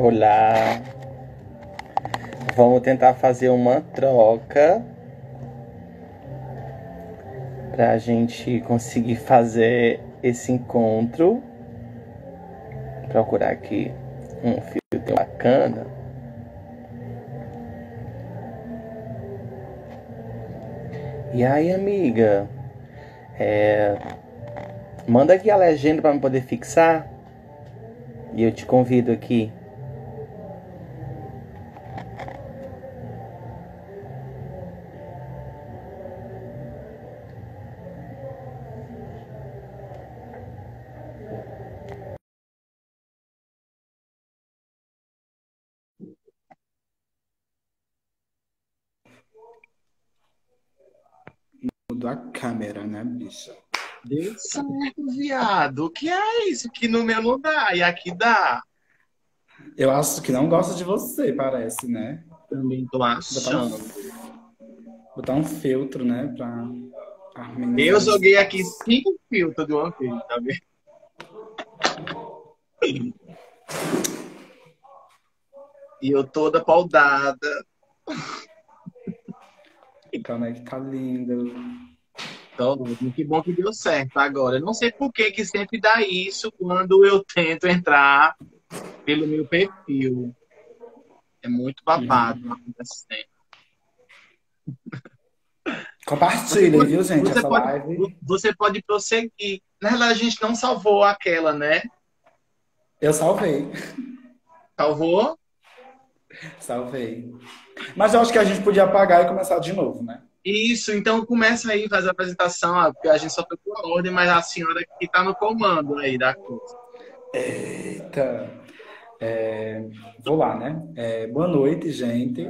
Olá, vamos tentar fazer uma troca para a gente conseguir fazer esse encontro. Procurar aqui um filtro bacana. E aí, amiga, manda aqui a legenda para eu poder fixar e eu te convido aqui. Da câmera, né, bicha? Deu certo, viado. O que é isso? Que no meu não dá e aqui dá. Eu acho que não gosta de você, parece, né? Também tô Botar um, achando. botar um filtro, né, pra Eu amenizar esse joguei aqui passo. 5 filtros de uma vez, tá vendo? E eu toda paudada. Calma aí que tá lindo. Então, que bom que deu certo agora. Eu não sei por que que sempre dá isso quando eu tento entrar pelo meu perfil. É muito babado Uhum. acontecendo. Você Compartilhem, pode, viu, gente, você essa pode, live. você pode prosseguir. Na verdade, a gente não salvou aquela, né? Eu salvei. Salvou? Salvei. Mas eu acho que a gente podia apagar e começar de novo, né? Isso, então começa aí, faz a apresentação, porque a gente só foi por ordem, mas a senhora que está no comando aí da coisa. Eita. Vou lá, né? Boa noite, gente.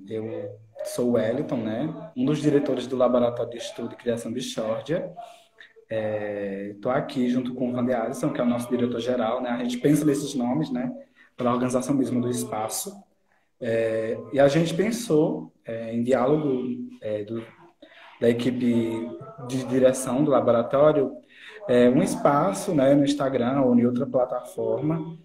Eu sou o Wellington, né? Um dos diretores do Laboratório de Estudo e Criação de Xórdia. Estou aqui junto com o Vander Alisson, que é o nosso diretor-geral, né? A gente pensa nesses nomes, né? Pela organização mesmo do espaço. E a gente pensou, em diálogo da equipe de direção do laboratório, um espaço, né, no Instagram ou em outra plataforma,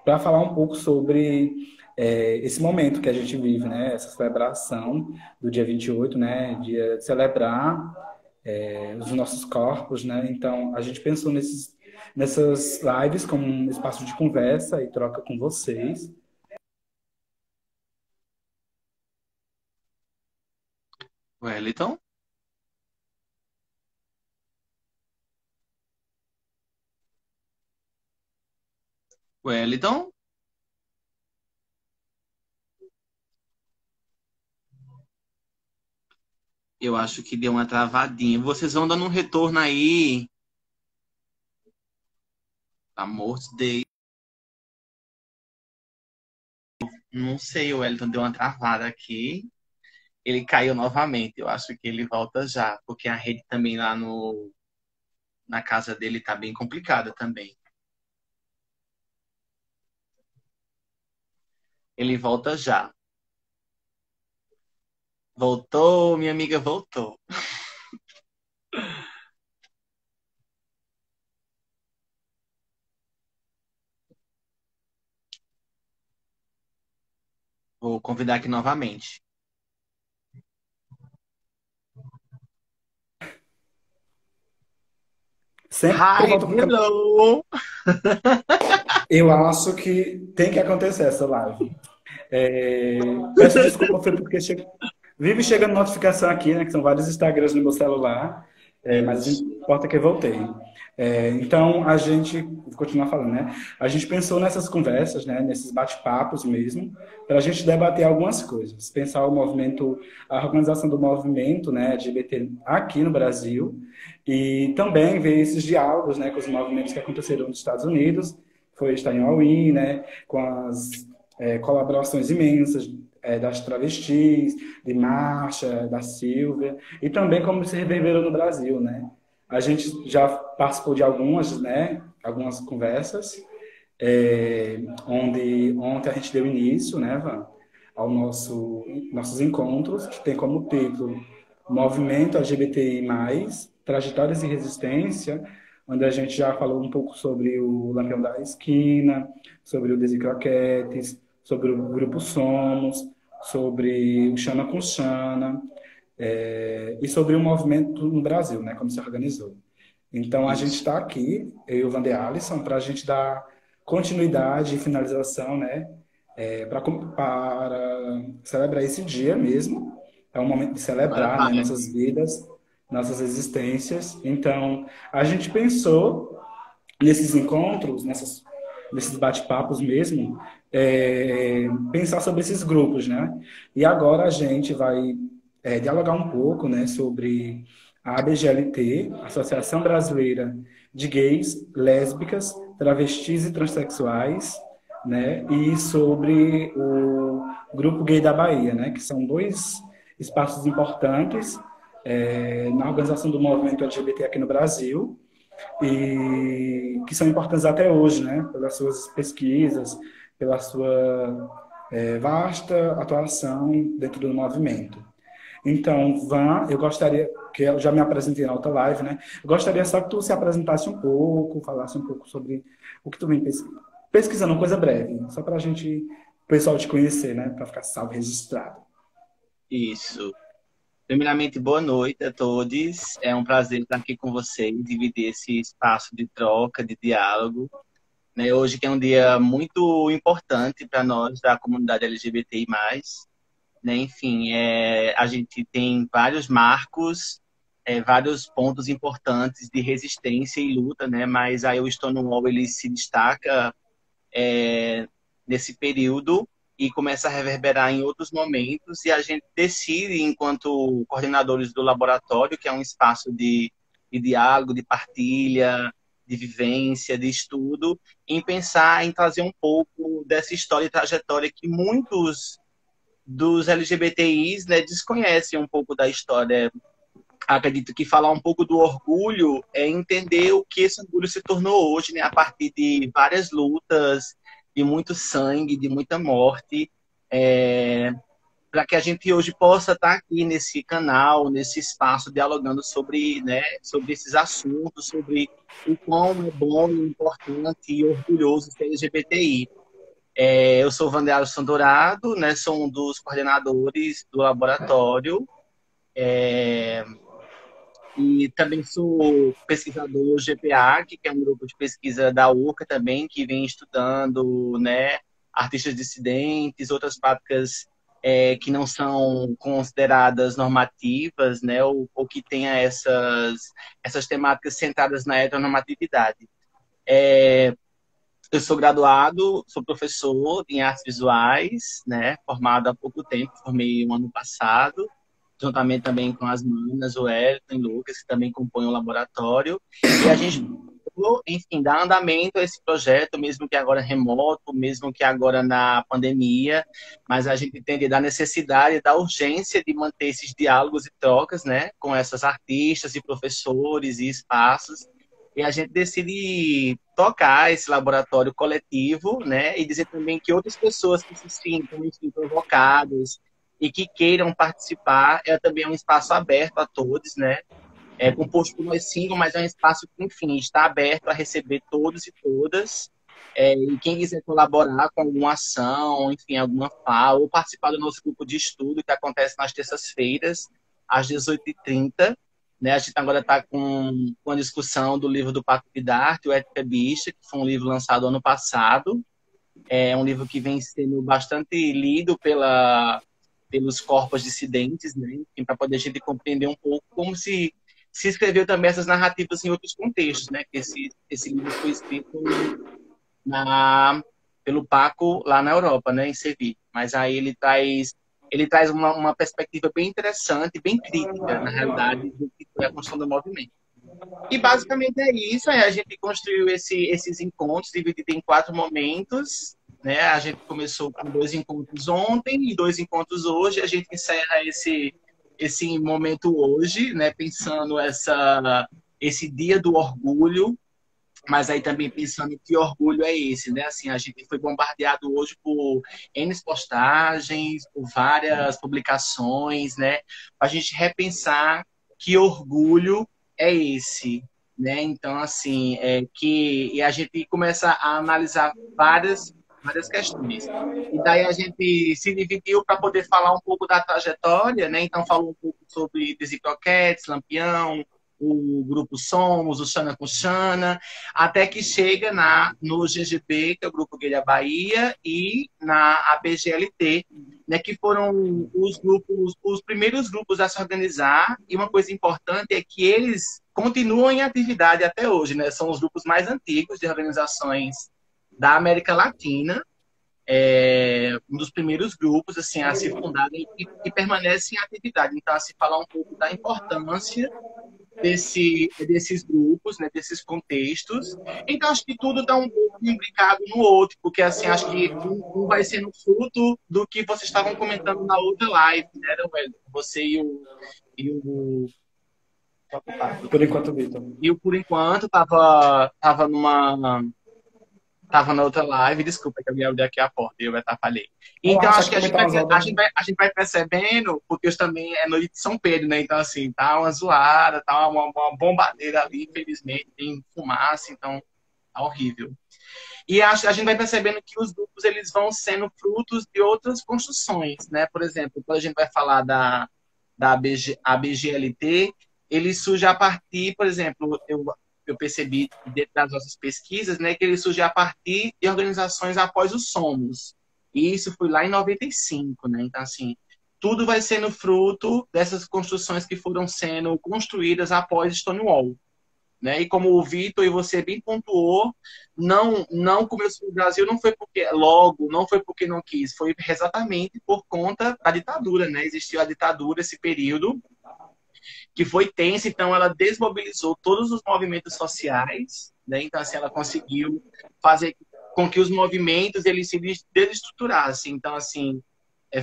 para falar um pouco sobre esse momento que a gente vive, né? Essa celebração do dia 28, né? Dia de celebrar os nossos corpos, né? Então, a gente pensou nessas lives como um espaço de conversa e troca com vocês. Wellington? Wellington? Eu acho que deu uma travadinha. Vocês vão dando um retorno aí. Amor de Deus. Não sei, o Wellington deu uma travada aqui. Ele caiu novamente. Eu acho que ele volta já, porque a rede também lá no, na casa dele tá bem complicada também. Ele volta já. Voltou, minha amiga voltou. Vou convidar aqui novamente. Sempre eu Hi, volto com a câmera. hello! Eu acho que tem que acontecer essa live. Peço desculpa, foi porque vive chegando notificação aqui, né? Que são vários Instagrams no meu celular, mas Isso. importa que eu voltei. Então, a gente, vou continuar falando, né? A gente pensou nessas conversas, né? Nesses bate-papos mesmo, para a gente debater algumas coisas. Pensar o movimento, a organização do movimento, né? LGBT aqui no Brasil, e também ver esses diálogos, né? Com os movimentos que aconteceram nos Estados Unidos, foi estar em All-In, né? Com as colaborações imensas das travestis, de Marcha, da Silvia, e também como se reverberam no Brasil, né? A gente já participou de algumas, né? Algumas conversas, onde ontem a gente deu início, né, Van, ao nossos encontros, que tem como título Movimento LGBTI+, Trajetórias e Resistência, onde a gente já falou um pouco sobre o Lampião da Esquina, sobre o Desencroquetes, sobre o Grupo Somos, sobre o Chana com Chana, e sobre o movimento no Brasil, né, como se organizou. Então, a gente Isso. está aqui, eu e o Vander Alisson, para a gente dar continuidade e finalização, né, para celebrar esse dia mesmo. É um momento de Agora celebrar, né, vai. nossas vidas, nossas existências. Então, a gente pensou nesses encontros, nesses bate-papos mesmo, pensar sobre esses grupos, né? E agora a gente vai dialogar um pouco, né, sobre a ABGLT, Associação Brasileira de Gays, Lésbicas, Travestis e Transsexuais, né? E sobre o Grupo Gay da Bahia, né? Que são dois espaços importantes na organização do movimento LGBT aqui no Brasil e que são importantes até hoje, né? Pelas suas pesquisas, pela sua vasta atuação dentro do movimento. Então, Van, eu gostaria, que eu já me apresentei na outra live, né? Eu gostaria só que tu se apresentasse um pouco, falasse um pouco sobre o que tu vem pesquisando, uma coisa breve, só para a gente, o pessoal te conhecer, né? Para ficar salvo, registrado. Isso. Primeiramente, boa noite a todos. É um prazer estar aqui com vocês, dividir esse espaço de troca, de diálogo, né? Hoje que é um dia muito importante para nós da comunidade LGBTI+, né? Enfim, a gente tem vários marcos, vários pontos importantes de resistência e luta, né? Mas aí o Stonewall ele se destaca nesse período e começa a reverberar em outros momentos, e a gente decide, enquanto coordenadores do laboratório, que é um espaço de diálogo, de partilha, de vivência, de estudo, em pensar em trazer um pouco dessa história e trajetória que muitos dos LGBTIs, né, desconhecem um pouco da história. Acredito que falar um pouco do orgulho é entender o que esse orgulho se tornou hoje, né, a partir de várias lutas, de muito sangue, de muita morte, para que a gente hoje possa estar aqui nesse canal, nesse espaço, dialogando sobre, né, sobre esses assuntos, sobre o quão é bom, importante e orgulhoso ser LGBTI. Eu sou o Vandearo Sandourado, né, sou um dos coordenadores do laboratório, e também sou pesquisador GPA, que é um grupo de pesquisa da URCA também, que vem estudando, né, artistas dissidentes, outras práticas que não são consideradas normativas, né, ou que tenha essas temáticas centradas na heteronormatividade. Eu sou graduado, sou professor em artes visuais, né, formado há pouco tempo, formei no ano passado, juntamente também com as meninas, o Elton e o Lucas, que também compõem o laboratório. E a gente, enfim, dá andamento a esse projeto, mesmo que agora remoto, mesmo que agora na pandemia, mas a gente entende da necessidade, da urgência de manter esses diálogos e trocas, né, com essas artistas e professores e espaços. E a gente decide tocar esse laboratório coletivo, né, e dizer também que outras pessoas que se sintam, enfim, provocadas, e que queiram participar, também um espaço aberto a todos, né? É composto por nós cinco, mas é um espaço que, enfim, está aberto a receber todos e todas. E quem quiser colaborar com alguma ação, enfim, alguma fala, ou participar do nosso grupo de estudo, que acontece nas terças-feiras, às 18h30. Né? A gente agora está com a discussão do livro do Paco Bidarte, O Ética Bicha, que foi um livro lançado ano passado. É um livro que vem sendo bastante lido pelos corpos dissidentes, né? Para poder a gente compreender um pouco como se escreveu também essas narrativas em outros contextos, né? Esse livro foi escrito pelo Paco lá na Europa, né? Em Sevilla. Mas aí ele traz uma perspectiva bem interessante, bem crítica, na realidade, do que foi a construção do movimento. E basicamente é isso. A gente construiu esses encontros divididos em 4 momentos. Né? A gente começou com 2 encontros ontem e 2 encontros hoje. A gente encerra esse momento hoje, né? Pensando esse dia do orgulho, mas aí também pensando que orgulho é esse, né? Assim, a gente foi bombardeado hoje por N postagens, por várias publicações, né? Para a gente repensar que orgulho é esse, né? Então, assim, e a gente começa a analisar várias questões. E daí a gente se dividiu para poder falar um pouco da trajetória, né? Então, falou um pouco sobre The Croquettes, Lampião, o Grupo Somos, o Xana com Xana, até que chega no GGB, que é o Grupo Gay da Bahia, e na ABGLT, né, que foram os primeiros grupos a se organizar, e uma coisa importante é que eles continuam em atividade até hoje, né? São os grupos mais antigos de organizações da América Latina, um dos primeiros grupos assim a se fundar e permanece em atividade. Então, a se falar um pouco da importância desses grupos, né, desses contextos. Então, acho que tudo está um pouco imbricado no outro, porque assim, acho que um vai sendo fruto do que vocês estavam comentando na outra live, né, Wellington? Você e o Por enquanto, Vitor. e o Por Enquanto tava na outra live, desculpa que eu ia abrir aqui a porta e eu atrapalhei. Então, Relaxa acho que que a também gente tá vai, umas a obras. gente vai, a gente vai percebendo, porque hoje também é noite de São Pedro, né? Então, assim, tá uma zoada, tá uma bombadeira ali, infelizmente, tem fumaça, então tá horrível. E a gente vai percebendo que os grupos, eles vão sendo frutos de outras construções, né? Por exemplo, quando a gente vai falar da ABGLT, ele surge a partir, por exemplo, eu percebi dentro das nossas pesquisas, né, que ele surge a partir de organizações após o Somos. E isso foi lá em 95, né? Então, assim, tudo vai sendo fruto dessas construções que foram sendo construídas após Stonewall, né? E como o Vitor e você bem pontuou, não começou no Brasil, não foi porque não quis, foi exatamente por conta da ditadura, né? Existiu a ditadura, esse período, que foi tensa, então ela desmobilizou todos os movimentos sociais, né? Então, assim, ela conseguiu fazer com que os movimentos eles se desestruturassem. Então, assim,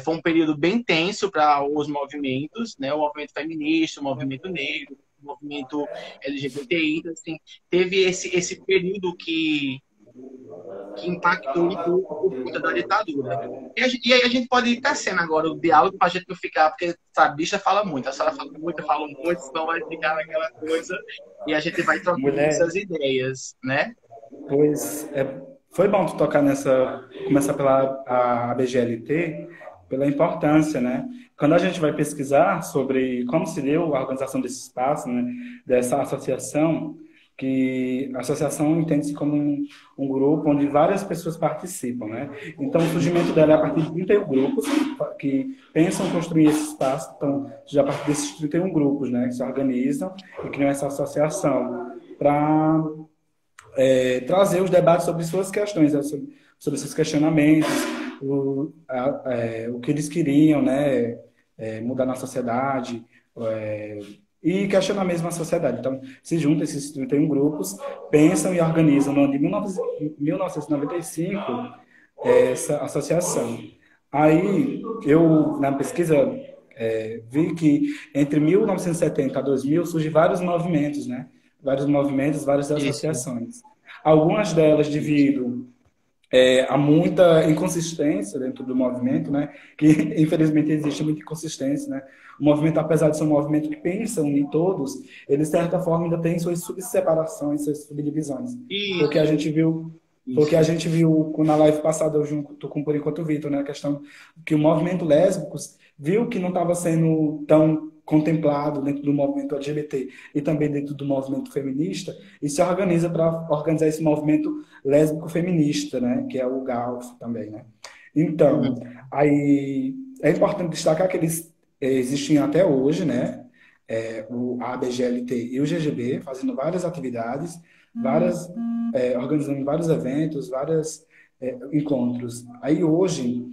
foi um período bem tenso para os movimentos, né? O movimento feminista, o movimento negro, o movimento LGBTI, então, assim, teve esse período que impactou um pouco por conta da ditadura. E aí a gente pode ir tecendo agora o diálogo para a gente não ficar, porque essa bicha fala muito, a senhora fala muito, eu falo muito, senão vai ficar naquela coisa e a gente vai trocando Mulher, essas ideias, né? pois foi bom tu tocar começar pela a BGLT, pela importância, né? Quando a gente vai pesquisar sobre como se deu a organização desse espaço, né, dessa associação, que a associação entende-se como um grupo onde várias pessoas participam, né? Então, o surgimento dela é a partir de 31 grupos que pensam construir esse espaço, então, já a partir desses 31 grupos, né, que se organizam e criam essa associação para trazer os debates sobre suas questões, né, sobre seus questionamentos, o que eles queriam, né, mudar na sociedade, e questionar mesmo a sociedade. Então, se juntam esses 31 grupos, pensam e organizam no ano de 1995 essa associação. Aí, eu, na pesquisa, vi que entre 1970 a 2000 surgem vários movimentos, né? Vários movimentos, várias Isso, associações. Algumas delas isso. devido há muita inconsistência dentro do movimento, né? Que infelizmente existe muita inconsistência, né? O movimento, apesar de ser um movimento que pensa em todos, ele de certa forma ainda tem suas subseparações, suas subdivisões. Porque a Isso, gente viu, porque a isso. gente viu na live passada eu junto com Por Enquanto Vitor, né? A questão que o movimento lésbicos viu que não estava sendo tão contemplado dentro do movimento LGBT e também dentro do movimento feminista e se organiza para organizar esse movimento lésbico feminista, né? Que é o GALF também, né? Então, Uhum. aí é importante destacar que eles existem até hoje, né? A ABGLT e o GGB fazendo várias atividades, organizando vários eventos, vários encontros. Aí hoje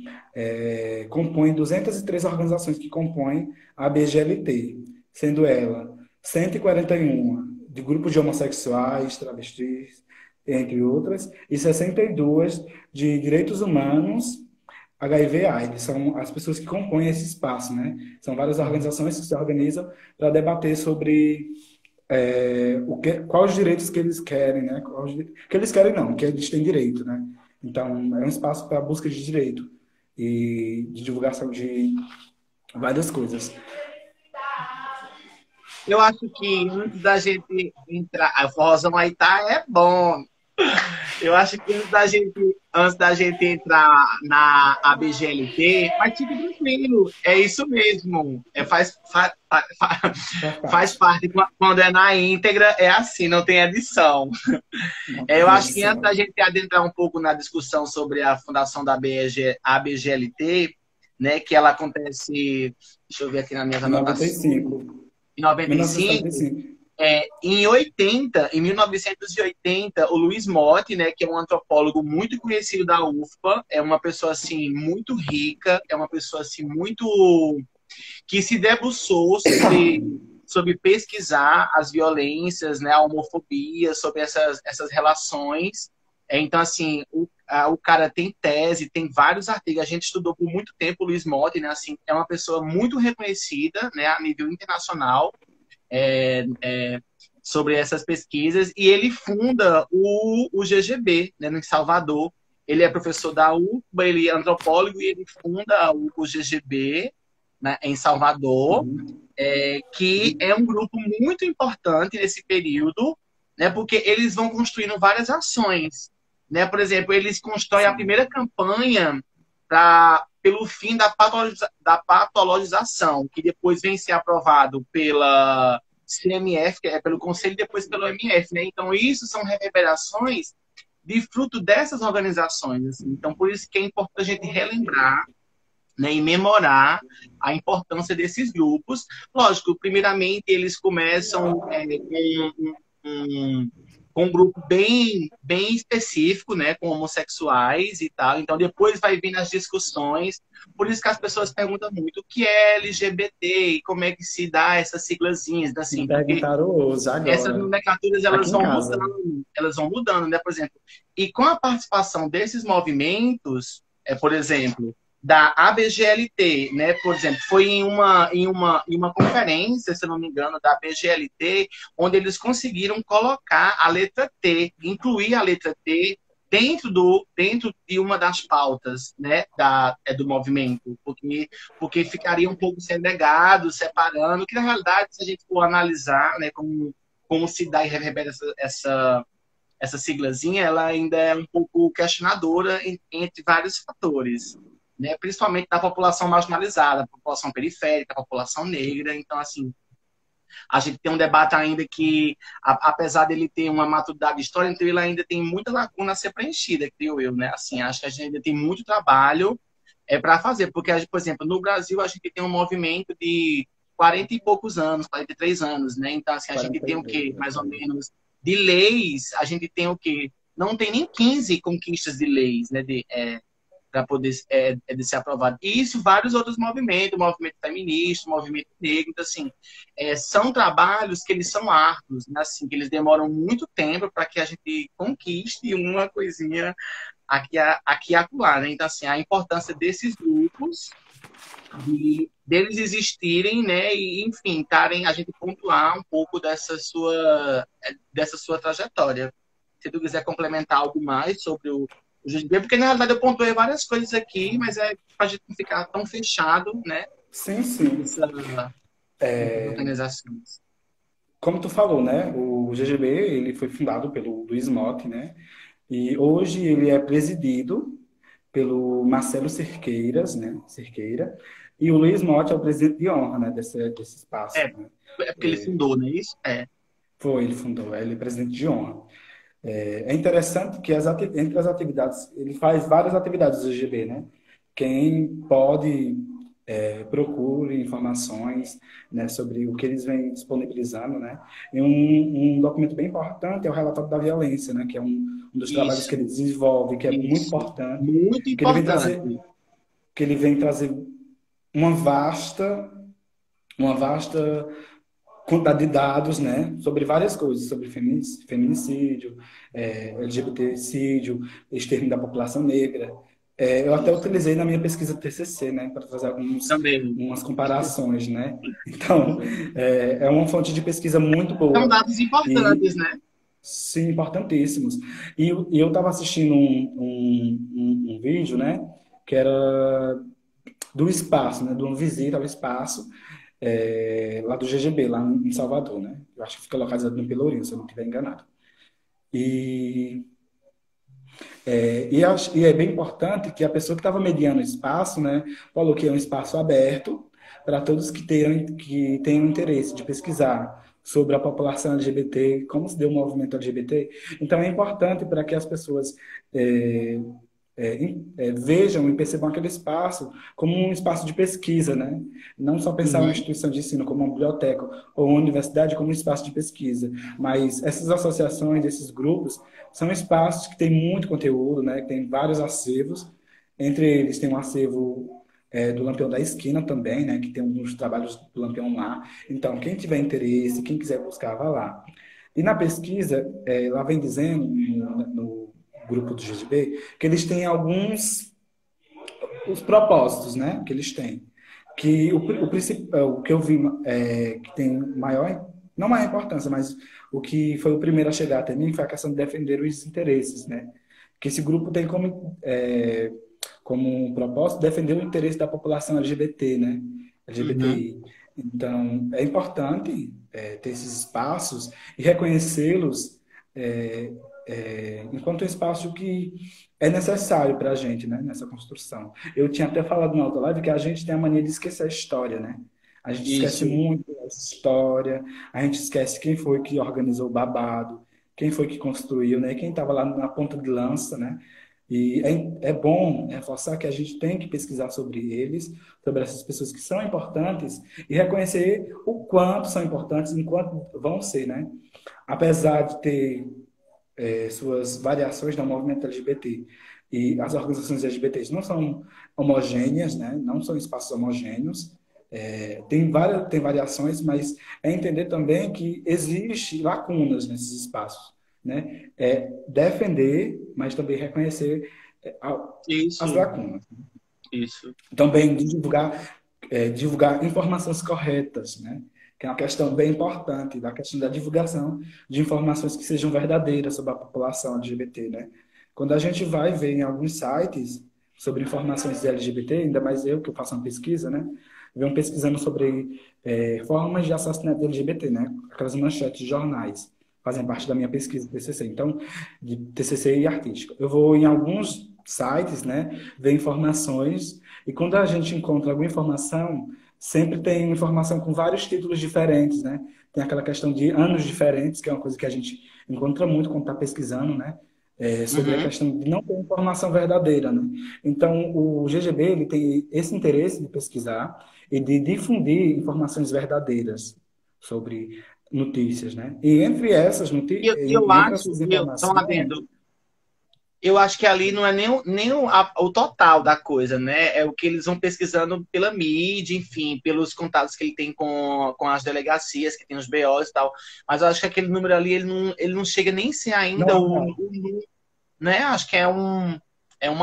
compõem 203 organizações que compõem a ABGLT, sendo ela 141 de grupos de homossexuais, travestis, entre outras, e 62 de direitos humanos, HIV/AIDS. São as pessoas que compõem esse espaço, né? São várias organizações que se organizam para debater sobre quais os direitos que eles querem, né? Que eles querem não, que eles têm direito, né? Então, é um espaço para busca de direito e de divulgação de várias coisas. Eu acho que antes da gente entrar. A forrozão aí tá é bom. Eu acho que antes da gente entrar na ABGLT, mas fique tranquilo, é isso mesmo. Faz Faz parte. parte, quando é na íntegra, é assim, não tem edição. Não Eu tem acho que antes da edição. gente adentrar um pouco na discussão sobre a fundação da ABGLT, né, que ela acontece, deixa eu ver aqui nas minhas Em anotações, 95. em 95. 1995. Em 1980, o Luiz Motti, né, que é um antropólogo muito conhecido da UFPA, é uma pessoa assim muito rica, é uma pessoa assim muito que se debruçou sobre pesquisar as violências, né, a homofobia, sobre essas relações. Então, assim, o cara tem tese, tem vários artigos. A gente estudou por muito tempo o Luiz Motti, né, assim, é uma pessoa muito reconhecida, né, a nível internacional, é, é, sobre essas pesquisas, e ele funda o GGB, né, em Salvador. Ele é professor da UFBA, ele é antropólogo, e ele funda o GGB, né, em Salvador, Uhum. que é um grupo muito importante nesse período, né, porque eles vão construindo várias ações. Né? Por exemplo, eles constroem a Sim. primeira campanha pelo fim da patologização, que depois vem ser aprovado pela CMF, que é pelo Conselho, e depois pelo MF. Né? Então, isso são reverberações de fruto dessas organizações. Assim. Então, por isso que é importante a gente relembrar, né, e memorar a importância desses grupos. Lógico, primeiramente eles começam um, com um grupo bem específico, né, com homossexuais e tal. Então depois vai vir as discussões. Por isso que as pessoas perguntam muito o que é LGBT e como é que se dá essas siglazinhas, Me assim, porque perguntaram hoje, essas agora, nomenclaturas aqui em casa. elas vão mudando, né? Por exemplo, e com a participação desses movimentos, por exemplo, da ABGLT, né? Por exemplo, foi em uma conferência, se não me engano, da ABGLT, onde eles conseguiram colocar a letra T, incluir a letra T dentro de uma das pautas, né, do movimento, porque ficaria um pouco segregado, separando, que na realidade, se a gente for analisar, né, como se dá e reverbera essa siglazinha, ela ainda é um pouco questionadora entre vários fatores, né, principalmente da população marginalizada, população periférica, população negra. Então, assim, a gente tem um debate ainda que, apesar dele ter uma maturidade histórica, então ele ainda tem muita lacuna a ser preenchida, creio eu, né? Assim, acho que a gente ainda tem muito trabalho para fazer, porque, por exemplo, no Brasil a gente tem um movimento de 40 e poucos anos, 43 anos, né? Então, assim, a gente tem o 43, quê? é Mais por ou aí. menos, de leis, a gente tem o quê? Não tem nem 15 conquistas de leis, né? Para poder de ser aprovado. E isso, vários outros movimentos, movimento feminista, movimento negro, então, assim, são trabalhos que eles são árduos, né? Assim, que eles demoram muito tempo para que a gente conquiste uma coisinha aqui e acolá, né? Então, assim, a importância desses grupos, deles existirem, né? E, enfim, a gente pontuar um pouco dessa sua trajetória. Se tu quiser complementar algo mais sobre o GGB, porque na realidade eu pontuei várias coisas aqui, mas é para a gente não ficar tão fechado, né? Sim, sim. Nessa, nessas organizações. Como tu falou, né? O GGB, ele foi fundado pelo Luiz Motti, né? E hoje ele é presidido pelo Marcelo Cerqueiras, né? Cerqueira. E o Luiz Motti é o presidente de honra, né? Desse espaço, É, né? é porque ele fundou, não é isso? Foi, ele fundou, ele é presidente de honra. É interessante que entre as atividades, ele faz várias atividades do GGB, né? Quem pode, procure informações, né, sobre o que eles vêm disponibilizando, né? E um documento bem importante é o relatório da violência, né? Que é um dos trabalhos que Isso, ele desenvolve, que é muito isso. importante, Muito que ele vem trazer, importante. que ele vem trazer uma vasta, uma vasta quantidade de dados, né, sobre várias coisas, sobre feminicídio, LGBTcídio, extermínio da população negra. Eu até Isso. utilizei na minha pesquisa TCC, né, para fazer Também. umas comparações, né. Então, é uma fonte de pesquisa muito São boa dados importantes, e, né? sim, importantíssimos. E eu estava assistindo um vídeo, né, que era do espaço, né, de uma visita ao espaço, lá do GGB, lá em Salvador, né? Eu acho que fica localizado no Pelourinho, se eu não estiver enganado. E e é bem importante que a pessoa que estava mediando o espaço, né, falou que é um espaço aberto para todos que tenham interesse de pesquisar sobre a população LGBT, como se deu o movimento LGBT. Então, é importante para que as pessoas é, vejam e percebam aquele espaço como um espaço de pesquisa, né? Não só pensar uma Uhum. instituição de ensino como uma biblioteca ou uma universidade como um espaço de pesquisa, mas essas associações, esses grupos, são espaços que têm muito conteúdo, né? Que tem vários acervos. Entre eles tem um acervo do Lampião da Esquina também, né? Que tem alguns trabalhos do Lampião lá. Então, quem tiver interesse, quem quiser buscar, vá lá. E na pesquisa, lá vem dizendo, no grupo do GGB, que eles têm alguns os propósitos, né, que eles têm. Que o que eu vi que tem maior, não maior importância, mas o que foi o primeiro a chegar até mim foi a questão de defender os interesses, né? Que esse grupo tem como um propósito defender o interesse da população LGBT, né? Uhum. LGBTI. Então, é importante ter esses espaços e reconhecê-los é, enquanto um espaço que é necessário para a gente, né, nessa construção. Eu tinha até falado na outra live que a gente tem a mania de esquecer a história, né? A gente esquece Isso. muito essa história, a gente esquece quem foi que organizou o babado, quem foi que construiu, né? Quem estava lá na ponta de lança, né? E é bom reforçar que a gente tem que pesquisar sobre eles, sobre essas pessoas que são importantes e reconhecer o quanto são importantes, enquanto vão ser, né? Apesar de ter suas variações no movimento LGBT. E as organizações LGBTs não são homogêneas, né? Não são espaços homogêneos. Tem variações, mas é entender também que existe lacunas nesses espaços, né? É defender, mas também reconhecer as Isso. lacunas. Isso. Também divulgar informações corretas, né? Que é uma questão bem importante, da questão da divulgação de informações que sejam verdadeiras sobre a população LGBT, né? Quando a gente vai ver em alguns sites sobre informações de LGBT, ainda mais eu que eu faço uma pesquisa, né? Venho pesquisando sobre formas de assassinato de LGBT, né? Aquelas manchetes de jornais fazem parte da minha pesquisa de TCC. Então, de TCC e artística. Eu vou em alguns sites, né? Ver informações e quando a gente encontra alguma informação, sempre tem informação com vários títulos diferentes, né? Tem aquela questão de anos diferentes, que é uma coisa que a gente encontra muito quando está pesquisando, né? Sobre a Uhum. questão de não ter informação verdadeira, né? Então, o GGB ele tem esse interesse de pesquisar e de difundir informações verdadeiras sobre notícias, né? E entre Eu entre acho, essas só um informações, adendo, eu acho que ali não é o total da coisa, né? É o que eles vão pesquisando pela mídia, enfim, pelos contatos que ele tem com as delegacias, que tem os BOs e tal. Mas eu acho que aquele número ali, ele não chega nem a ser não ainda é real. né? Acho que é uma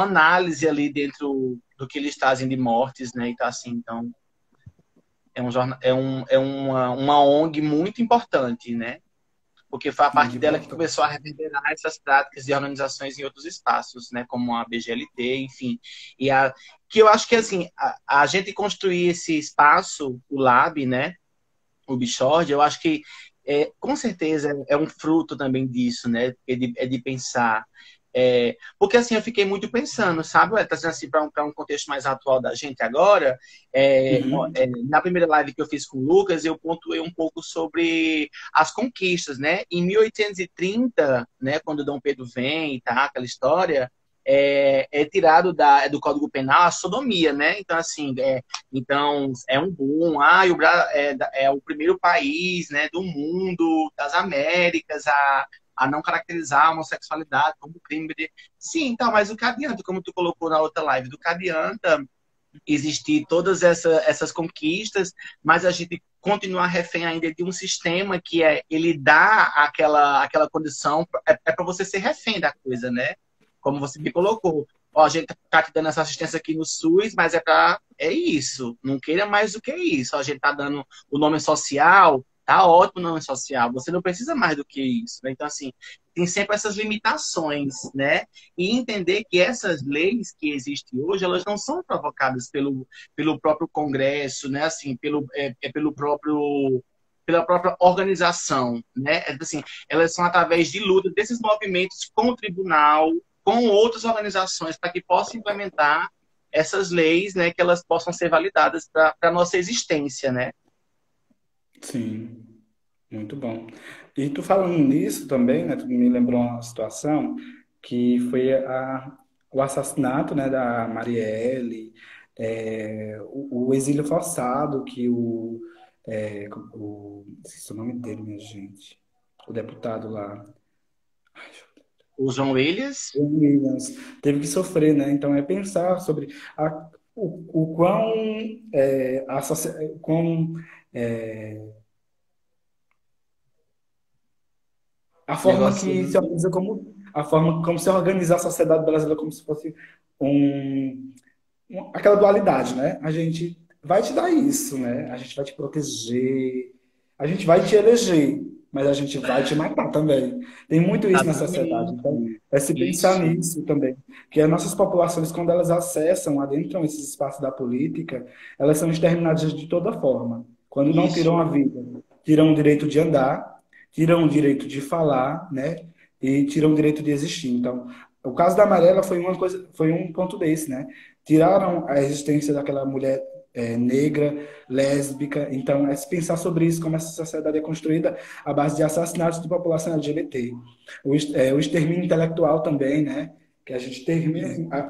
análise ali dentro do que eles trazem de mortes, né? E tá assim, então, uma ONG muito importante, né? Porque foi a Muito partir dela que importante. começou a reverberar essas práticas de organizações em outros espaços, né, como a BGLT, enfim. Que eu acho que assim, a gente construir esse espaço, o Lab, né, o Bishord, eu acho que com certeza é um fruto também disso, né, é de pensar. Porque assim, eu fiquei muito pensando, sabe, trazendo assim para um contexto mais atual da gente agora, Uhum. na primeira live que eu fiz com o Lucas, eu pontuei um pouco sobre as conquistas, né? Em 1830, né, quando Dom Pedro vem, tá, aquela história, é tirado do Código Penal a sodomia, né? Então, assim, então é um boom. É o primeiro país, né, do mundo, das Américas, a não caracterizar a homossexualidade como crime. Sim, então, mas o que adianta, como tu colocou na outra live, do que adianta existir todas essas conquistas, mas a gente continuar refém ainda de um sistema que ele dá aquela condição, para você ser refém da coisa, né? Como você me colocou. Ó, a gente tá te dando essa assistência aqui no SUS, mas é isso. Não queira mais do que isso. A gente tá dando o nome social, tá ótimo no nome social, você não precisa mais do que isso, né? Então, assim, tem sempre essas limitações, né? E entender que essas leis que existem hoje, elas não são provocadas pelo próprio Congresso, né? Assim, pelo próprio pela própria organização, né? Assim, elas são através de luta desses movimentos com o tribunal, com outras organizações, para que possam implementar essas leis, né? Que elas possam ser validadas para a nossa existência, né? Sim, muito bom. E tu falando nisso também, né? Tu me lembrou uma situação que foi o assassinato, né, da Marielle, o exílio forçado que esqueci o nome dele, minha gente. O deputado lá. O João Williams, John Williams teve que sofrer, né? Então é pensar sobre o quão, quão é, a forma que se negociando. organiza como a forma como se organiza a sociedade brasileira como se fosse aquela dualidade, né? A gente vai te dar isso, né? A gente vai te proteger, a gente vai te eleger, mas a gente vai te matar também. Tem muito isso na sociedade. Então, Exatamente. é se pensar Isso. nisso também, que as nossas populações, quando elas acessam, adentram esses espaços da política, elas são exterminadas de toda forma. Quando não tiram a Isso. vida, tiram o direito de andar, tiram o direito de falar, né? E tiram o direito de existir. Então, o caso da Amarela foi uma coisa, foi um ponto desse, né? Tiraram a existência daquela mulher negra, lésbica. Então, é se pensar sobre isso, como essa sociedade é construída à base de assassinatos de população LGBT. O extermínio intelectual também, né? Que a gente termina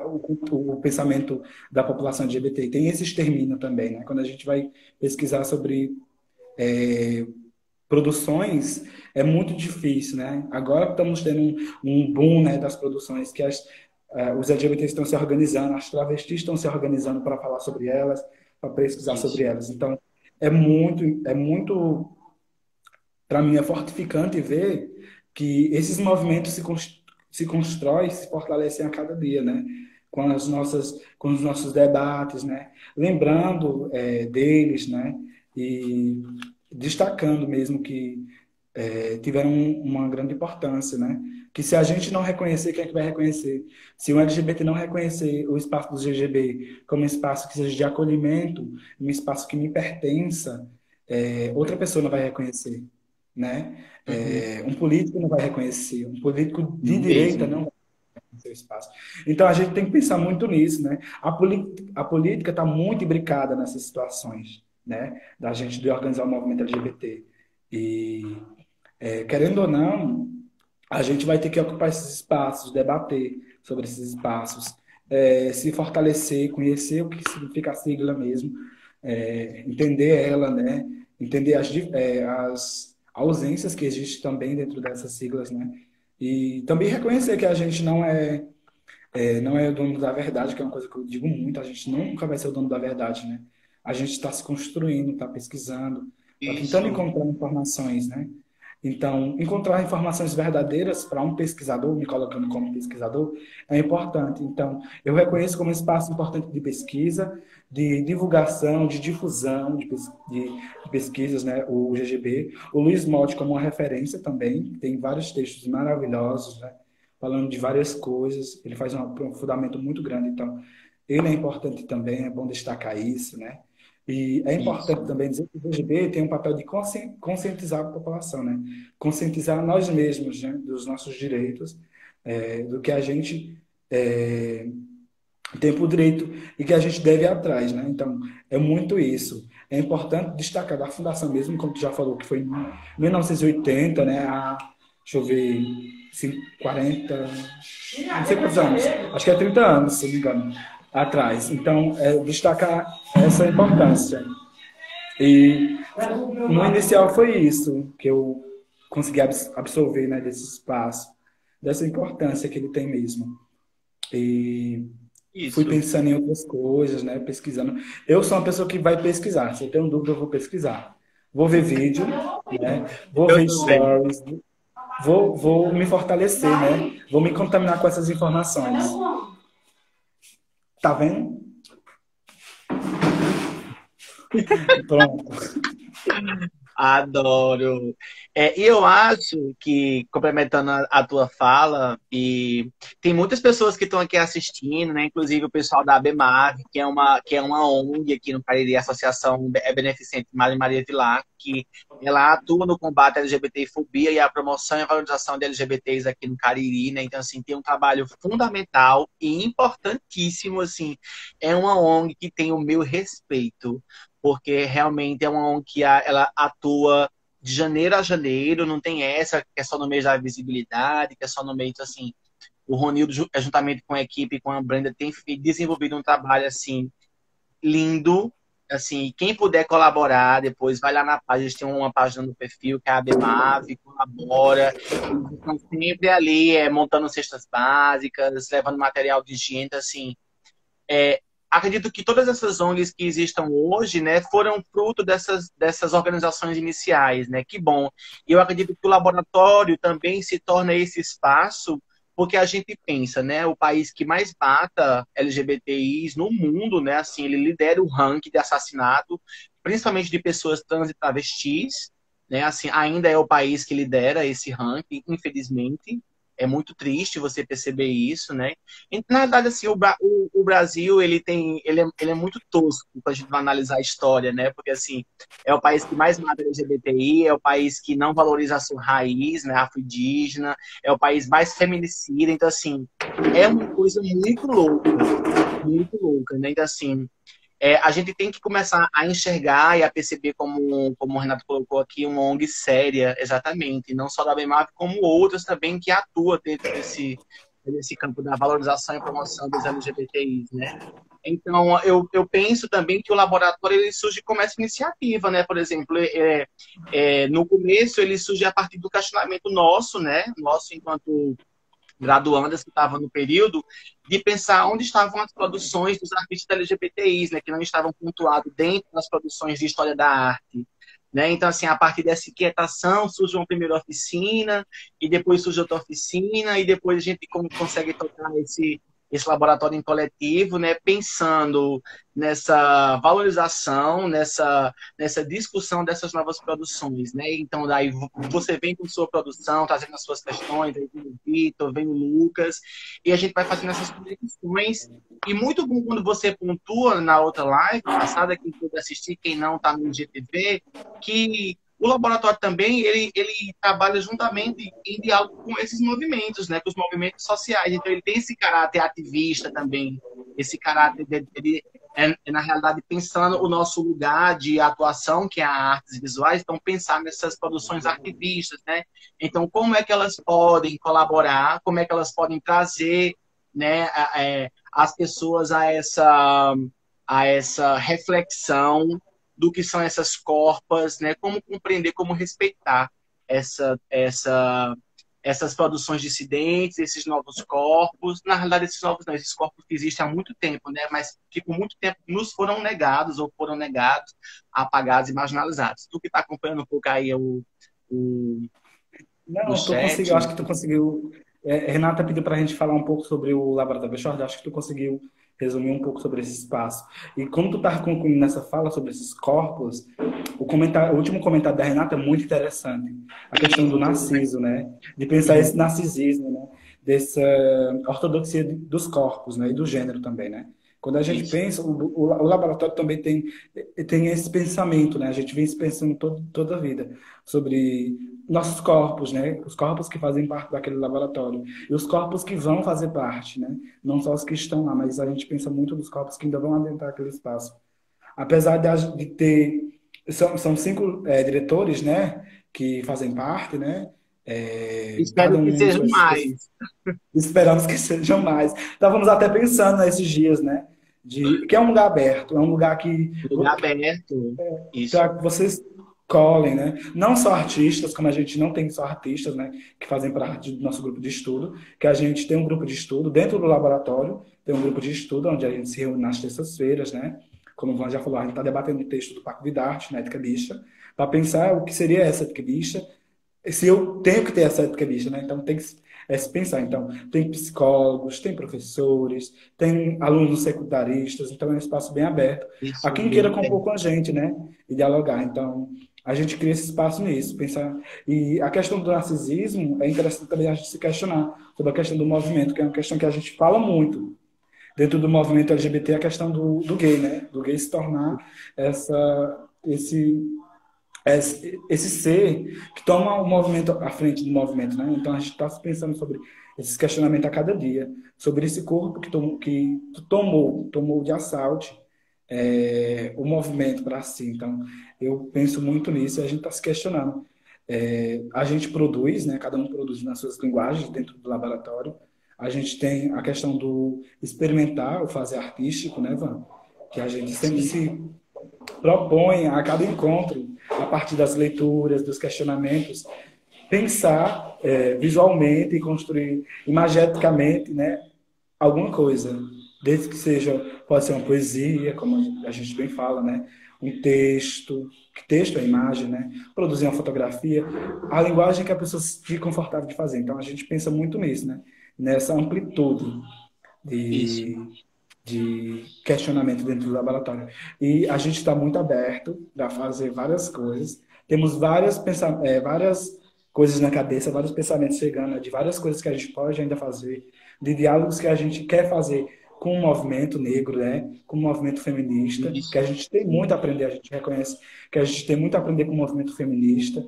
o pensamento da população LGBT. Tem esse extermínio também, né? Quando a gente vai pesquisar sobre produções, é muito difícil, né? Agora estamos tendo um boom, né, das produções que os LGBTs estão se organizando, as travestis estão se organizando para falar sobre elas, para pesquisar sobre Isso. elas. Então, é muito, para mim, é fortificante ver que esses movimentos se constroem, se fortalecem a cada dia, né? Com os nossos debates, né? Lembrando deles, né? E destacando mesmo que tiveram uma grande importância, né? Que se a gente não reconhecer, quem é que vai reconhecer? Se o LGBT não reconhecer o espaço do GGB como um espaço que seja de acolhimento, um espaço que me pertença, outra pessoa não vai reconhecer, né? Uhum. Um político não vai reconhecer, um político de direita Mesmo. não vai reconhecer o espaço. Então a gente tem que pensar muito nisso, né? A política está muito imbricada nessas situações, né? Da gente de organizar o movimento LGBT. E querendo ou não, a gente vai ter que ocupar esses espaços, debater sobre esses espaços, se fortalecer, conhecer o que significa a sigla mesmo, entender ela, né? Entender as ausências que existem também dentro dessas siglas, né? E também reconhecer que a gente não é o dono da verdade, que é uma coisa que eu digo muito, a gente nunca vai ser o dono da verdade, né? A gente está se construindo, está pesquisando, está tentando Isso. encontrar informações, né? Então, encontrar informações verdadeiras para um pesquisador, me colocando como pesquisador, é importante. Então, eu reconheço como espaço importante de pesquisa, de divulgação, de difusão de pesquisas, né? O GGB. O Luiz Motti como uma referência também, tem vários textos maravilhosos, né? Falando de várias coisas. Ele faz um aprofundamento muito grande. Então, ele é importante também, é bom destacar isso, né? E é importante Isso. também dizer que o VGB tem um papel de conscientizar a população, né? Conscientizar nós mesmos, né? Dos nossos direitos, do que a gente tem por direito e que a gente deve ir atrás, né? Então, é muito isso. É importante destacar da fundação mesmo, como tu já falou, que foi em 1980, né? Deixa eu ver, 40, não sei quantos anos, acho que é 30 anos, se não me engano, atrás. Então, destacar essa importância. E no inicial foi isso que eu consegui absorver, né, desse espaço, dessa importância que ele tem mesmo. E fui Isso. pensando em outras coisas, né, pesquisando. Eu sou uma pessoa que vai pesquisar. Se eu tenho dúvida, eu vou pesquisar. Vou ver vídeo, né, vou Eu ver também. stories, vou me fortalecer, né, vou me contaminar com essas informações. Tá vendo? Pronto. Adoro. E eu acho que, complementando a tua fala, e tem muitas pessoas que estão aqui assistindo, né? Inclusive o pessoal da ABMAV, que é uma ONG aqui no Cariri, Associação Beneficente Maria Maria Vilar, que ela atua no combate à LGBTfobia e a promoção e a valorização de LGBTs aqui no Cariri, né? Então, assim, tem um trabalho fundamental e importantíssimo, assim. É uma ONG que tem o meu respeito, porque realmente é uma ONG que ela atua de janeiro a janeiro, não tem essa que é só no mês da visibilidade, que é só no mês, assim, o Ronildo, juntamente com a equipe, com a Brenda, tem desenvolvido um trabalho, assim, lindo, assim, quem puder colaborar depois, vai lá na página, eles têm uma página no perfil, que é a ABMAV, colabora, eles estão sempre ali, montando cestas básicas, levando material de higiene, assim, acredito que todas essas ONGs que existam hoje, né, foram fruto dessas organizações iniciais, né? Que bom. E eu acredito que o laboratório também se torna esse espaço, porque a gente pensa, né, o país que mais mata LGBTIs no mundo, né, assim, ele lidera o ranking de assassinato, principalmente de pessoas trans e travestis, né? Assim, ainda é o país que lidera esse ranking, infelizmente. É muito triste você perceber isso, né? E, na verdade, assim, o Brasil, ele é muito tosco quando a gente vai analisar a história, né? Porque, assim, é o país que mais mata LGBTI, é o país que não valoriza a sua raiz, né, afro-indígena, é o país mais feminicida. Então, assim, é uma coisa muito louca, né? Então, assim, a gente tem que começar a enxergar e a perceber, como o Renato colocou aqui, uma ONG séria, exatamente, não só da BEMAV, como outras também que atuam dentro desse campo da valorização e promoção dos LGBTIs, né? Então, eu penso também que o laboratório ele surge como essa iniciativa, né? Por exemplo, no começo ele surge a partir do questionamento nosso, né? Nosso enquanto graduandas que estavam no período, de pensar onde estavam as produções dos artistas LGBTIs, né, que não estavam pontuados dentro das produções de história da arte. Né? Então, assim, a partir dessa inquietação surge uma primeira oficina, e depois surge outra oficina, e depois a gente consegue tocar esse laboratório em coletivo, né, pensando nessa valorização, nessa discussão dessas novas produções, né? Então, daí você vem com sua produção, trazendo as suas questões, aí vem o Vitor, vem o Lucas, e a gente vai fazendo essas conexões. E muito bom quando você pontua na outra live passada, quem puder assistir, quem não está no IGTV, que o laboratório também ele trabalha juntamente em diálogo com esses movimentos, né, com os movimentos sociais. Então, ele tem esse caráter ativista também, esse caráter na realidade, pensando o nosso lugar de atuação, que é a artes visuais, então pensar nessas produções ativistas, né? Então, como é que elas podem colaborar, como é que elas podem trazer, né, as pessoas a essa reflexão do que são essas corpas, né? Como compreender, como respeitar essas produções dissidentes, esses novos corpos. Na realidade, esses novos não, esses corpos que existem há muito tempo, né? Mas que por muito tempo nos foram negados ou foram negados, apagados e marginalizados. Tu que está acompanhando um pouco aí o Não, tu chat. conseguiu, acho que tu conseguiu. Renata pediu para a gente falar um pouco sobre o Laboratório Bechord, acho que tu conseguiu resumir um pouco sobre esse espaço. E como tu estás concluindo nessa fala sobre esses corpos, o último comentário da Renata é muito interessante. A questão do narciso, né? De pensar esse narcisismo, né? Dessa ortodoxia dos corpos, né? E do gênero também, né? Quando a gente Isso. pensa, o laboratório também tem esse pensamento, né? A gente vem pensando toda a vida sobre nossos corpos, né? Os corpos que fazem parte daquele laboratório e os corpos que vão fazer parte, né? Não só os que estão lá, mas a gente pensa muito nos corpos que ainda vão adentrar aquele espaço. Apesar de ter são 5 diretores, né? Que fazem parte, né? Cada Espero que um sejam mais. esperamos que sejam mais. Estávamos até pensando nesses dias, né? Que é um lugar aberto, é um lugar que Lugar aberto. Isso. para que vocês colhem, né? Não só artistas, como a gente não tem só artistas, né? Que fazem parte do nosso grupo de estudo, que a gente tem um grupo de estudo dentro do laboratório, tem um grupo de estudo onde a gente se reúne nas terças-feiras, né? Como o Van já falou, a gente está debatendo o texto do Paco Vidarte, na ética bicha, para pensar o que seria essa ética bicha, se eu tenho que ter essa ética bicha, né? Então tem que se pensar. Então, tem psicólogos, tem professores, tem alunos secundaristas, então é um espaço bem aberto. A Isso, quem bem queira compor aberto. com a gente, né? E dialogar. Então, A gente cria esse espaço nisso, pensar. E a questão do narcisismo é interessante também a gente se questionar sobre a questão do movimento, que é uma questão que a gente fala muito. Dentro do movimento LGBT, a questão do gay, né? Do gay se tornar esse, esse ser que toma o movimento à frente do movimento, né? Então a gente está pensando sobre esses questionamentos a cada dia, sobre esse corpo que tomou de assalto o movimento para si. Então eu penso muito nisso e a gente está se questionando. A gente produz, né? Cada um produz nas suas linguagens dentro do laboratório. A gente tem a questão do experimentar, o fazer artístico, né, Van? Que a gente sempre se propõe a cada encontro, a partir das leituras, dos questionamentos, pensar visualmente e construir imageticamente, né, alguma coisa. Desde que seja, pode ser uma poesia, como a gente bem fala, né, um texto, que texto é imagem, né, produzir uma fotografia, a linguagem que a pessoa se fique confortável de fazer. Então a gente pensa muito nisso, né, nessa amplitude Isso. de questionamento dentro do laboratório. E a gente está muito aberto para fazer várias coisas. Temos várias coisas na cabeça, vários pensamentos chegando, né, de várias coisas que a gente pode ainda fazer, de diálogos que a gente quer fazer com o movimento negro, né, com o movimento feminista, que Isso. a gente tem muito a aprender, a gente reconhece que a gente tem muito a aprender com o movimento feminista.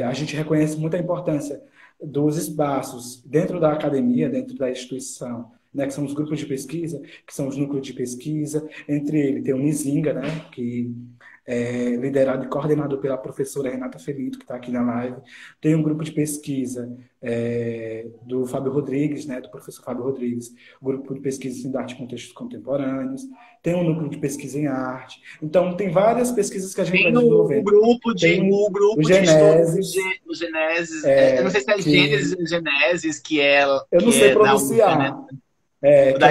A gente reconhece muito a importância dos espaços dentro da academia, dentro da instituição, né, que são os grupos de pesquisa, que são os núcleos de pesquisa. Entre eles tem o Nizinga, né, que é liderado e coordenado pela professora Renata Felito, que está aqui na live. Tem um grupo de pesquisa do Fábio Rodrigues, né, do professor Fábio Rodrigues, o grupo de pesquisa em arte e contextos contemporâneos. Tem um núcleo de pesquisa em arte. Então, tem várias pesquisas que a gente vai Tem o desenvolvendo. grupo Tem o o de estudo Genesis, do Genesis, eu não é, sei se é que Gênesis ou Genesis, eu não que sei é da UF, né? pronunciar, que Da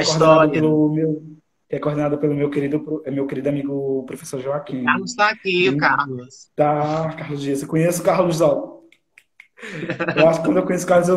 é coordenado história. pelo meu querido amigo professor O Joaquim. Carlos está aqui, o E Carlos. tá, Carlos Dias. Eu conheço o Carlos, ó. Eu acho que quando eu conheço o Carlos,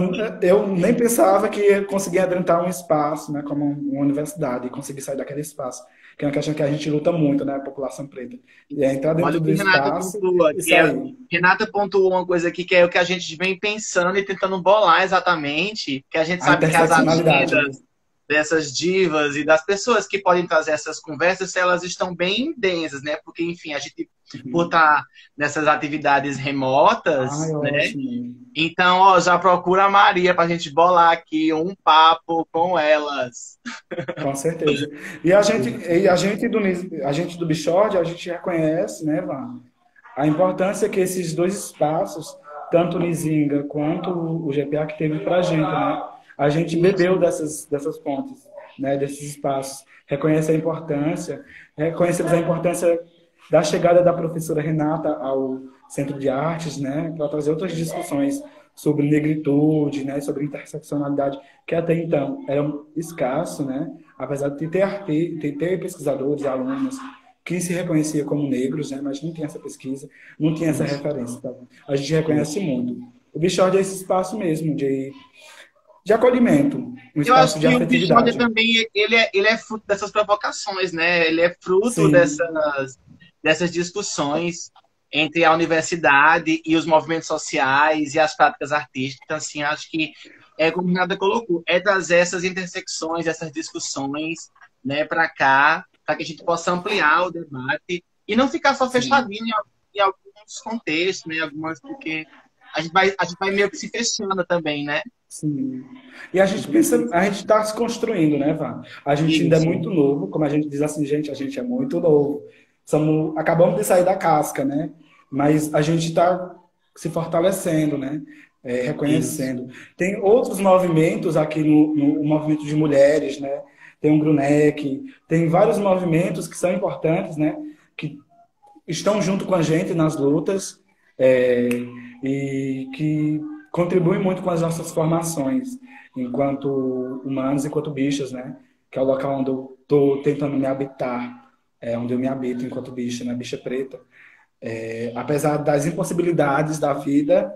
eu nem pensava que ia conseguir adentrar um espaço, né, como uma universidade, e conseguir sair daquele espaço, que é uma questão que a gente luta muito, né, a população preta. E é entrar Olha dentro o do que Renata espaço pontua, e sair. Renata pontuou uma coisa aqui que é o que a gente vem pensando e tentando bolar exatamente, que a gente A sabe que as interseccionalidade, né? agendas dessas divas e das pessoas que podem trazer essas conversas, elas estão bem densas, né? Porque, enfim, a gente, por Uhum. estar nessas atividades remotas, Ai, né? ótimo. Então, ó, já procura a Maria para a gente bolar aqui um papo com elas. Com certeza. A gente do Bichord, a gente reconhece, né, Van, a importância que esses dois espaços, tanto o Nizinga quanto o GPA, que teve para a gente, né? A gente bebeu Isso. dessas fontes, né, desses espaços. Reconhecemos a importância da chegada da professora Renata ao Centro de Artes, né, para trazer outras discussões sobre negritude, né, sobre interseccionalidade, que até então era escasso, né, apesar de ter pesquisadores, alunos que se reconhecia como negros, né, mas não tinha essa pesquisa, não tinha essa Isso. referência. Então, a gente reconhece muito. O Bichord é esse espaço mesmo de acolhimento, um Eu acho espaço de que o Bischoff afetividade. também, ele é fruto dessas provocações, né? Ele é fruto Sim, dessas discussões entre a universidade e os movimentos sociais e as práticas artísticas. Então, assim, acho que, como o Nada colocou, é trazer essas intersecções, essas discussões, né, para cá, para que a gente possa ampliar o debate e não ficar só sim. fechadinho em alguns contextos, né, algumas, porque a gente vai meio que se fechando também, né? Sim. E a gente pensa, a gente está se construindo, né, Vá? A gente ainda é Isso. muito novo, como a gente diz assim, gente, a gente é muito novo. Acabamos de sair da casca, né? Mas a gente está se fortalecendo, né? Isso. Reconhecendo. Tem outros movimentos aqui no movimento de mulheres, né? Tem o Grunec, tem vários movimentos que são importantes, né? Que estão junto com a gente nas lutas é, e que contribuem muito com as nossas formações enquanto humanos, enquanto bichas, né? Que é o local onde eu estou tentando me habitar, onde eu me habito enquanto bicha, né? Bicha preta. Apesar das impossibilidades da vida,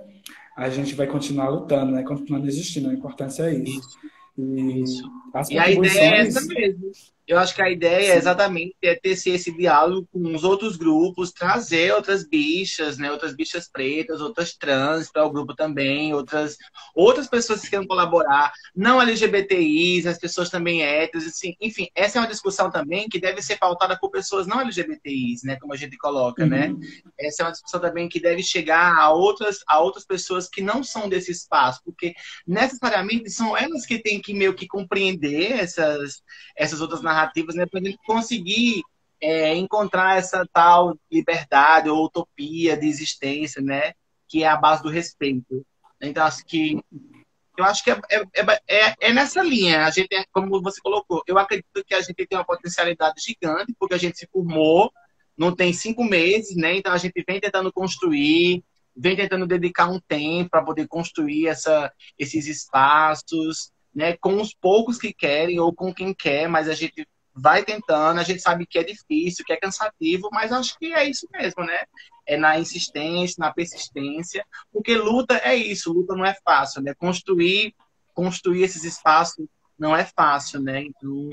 a gente vai continuar lutando, né? Continuando existindo. A importância é isso. Isso. E Isso. as E a ideia é essa contribuições mesmo. Eu acho que a ideia é Sim. exatamente ter esse diálogo com os outros grupos, trazer outras bichas, né? Outras bichas pretas, outras trans para o grupo também, outras pessoas que queiram colaborar, não LGBTIs, as pessoas também héteros, assim, enfim, essa é uma discussão também que deve ser pautada por pessoas não LGBTIs, né? Como a gente coloca, né? Uhum. Essa é uma discussão também que deve chegar a outras pessoas que não são desse espaço, porque necessariamente são elas que têm que meio que compreender essas outras narrativas, né, para a gente conseguir encontrar essa tal liberdade ou utopia de existência, né, que é a base do respeito. Então, eu acho que é nessa linha. A gente, como você colocou, eu acredito que a gente tem uma potencialidade gigante, porque a gente se formou, não tem 5 meses, né? Então a gente vem tentando construir, vem tentando dedicar um tempo para poder construir esses espaços, né? Com os poucos que querem ou com quem quer, mas a gente vai tentando. A gente sabe que é difícil, que é cansativo, mas acho que é isso mesmo, né? É na insistência, na persistência. Porque luta é isso, luta não é fácil, né? Construir esses espaços não é fácil, né? Então,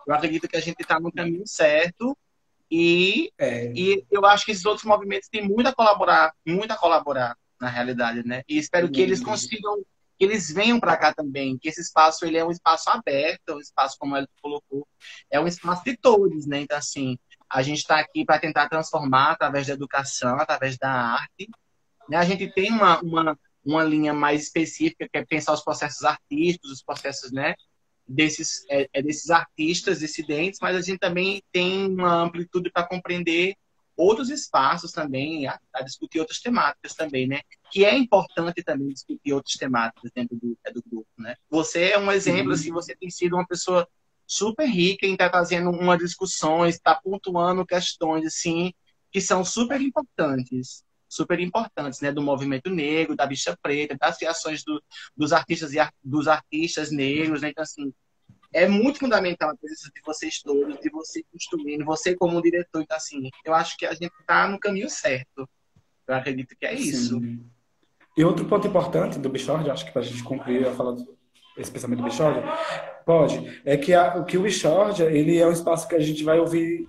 eu acredito que a gente está no caminho certo e, É, e eu acho que esses outros movimentos têm muito a colaborar na realidade, né? E espero que eles muito. consigam, que eles venham para cá também, que esse espaço ele é um espaço aberto, é um espaço, como ela colocou, é um espaço de todos, né? Então, assim, a gente está aqui para tentar transformar através da educação, através da arte, né? A gente tem uma linha mais específica, que é pensar os processos artísticos, os processos, né, desses artistas dissidentes, mas a gente também tem uma amplitude para compreender outros espaços também, a discutir outras temáticas também, né? Que é importante também discutir outras temáticas dentro do grupo, né? Você é um exemplo, assim, Sim. você tem sido uma pessoa super rica em estar trazendo uma discussão, está pontuando questões, assim, que são super importantes, né, do movimento negro, da bicha preta, das criações dos artistas negros, né? Então, assim, é muito fundamental a presença de vocês todos, de você construindo, você como diretor. Então, assim, eu acho que a gente está no caminho certo. Eu acredito que é isso. Sim. E outro ponto importante do Bichord, acho que para a gente concluir a fala esse pensamento do Bichord, pode, é que, que o Bichord, ele é um espaço que a gente vai ouvir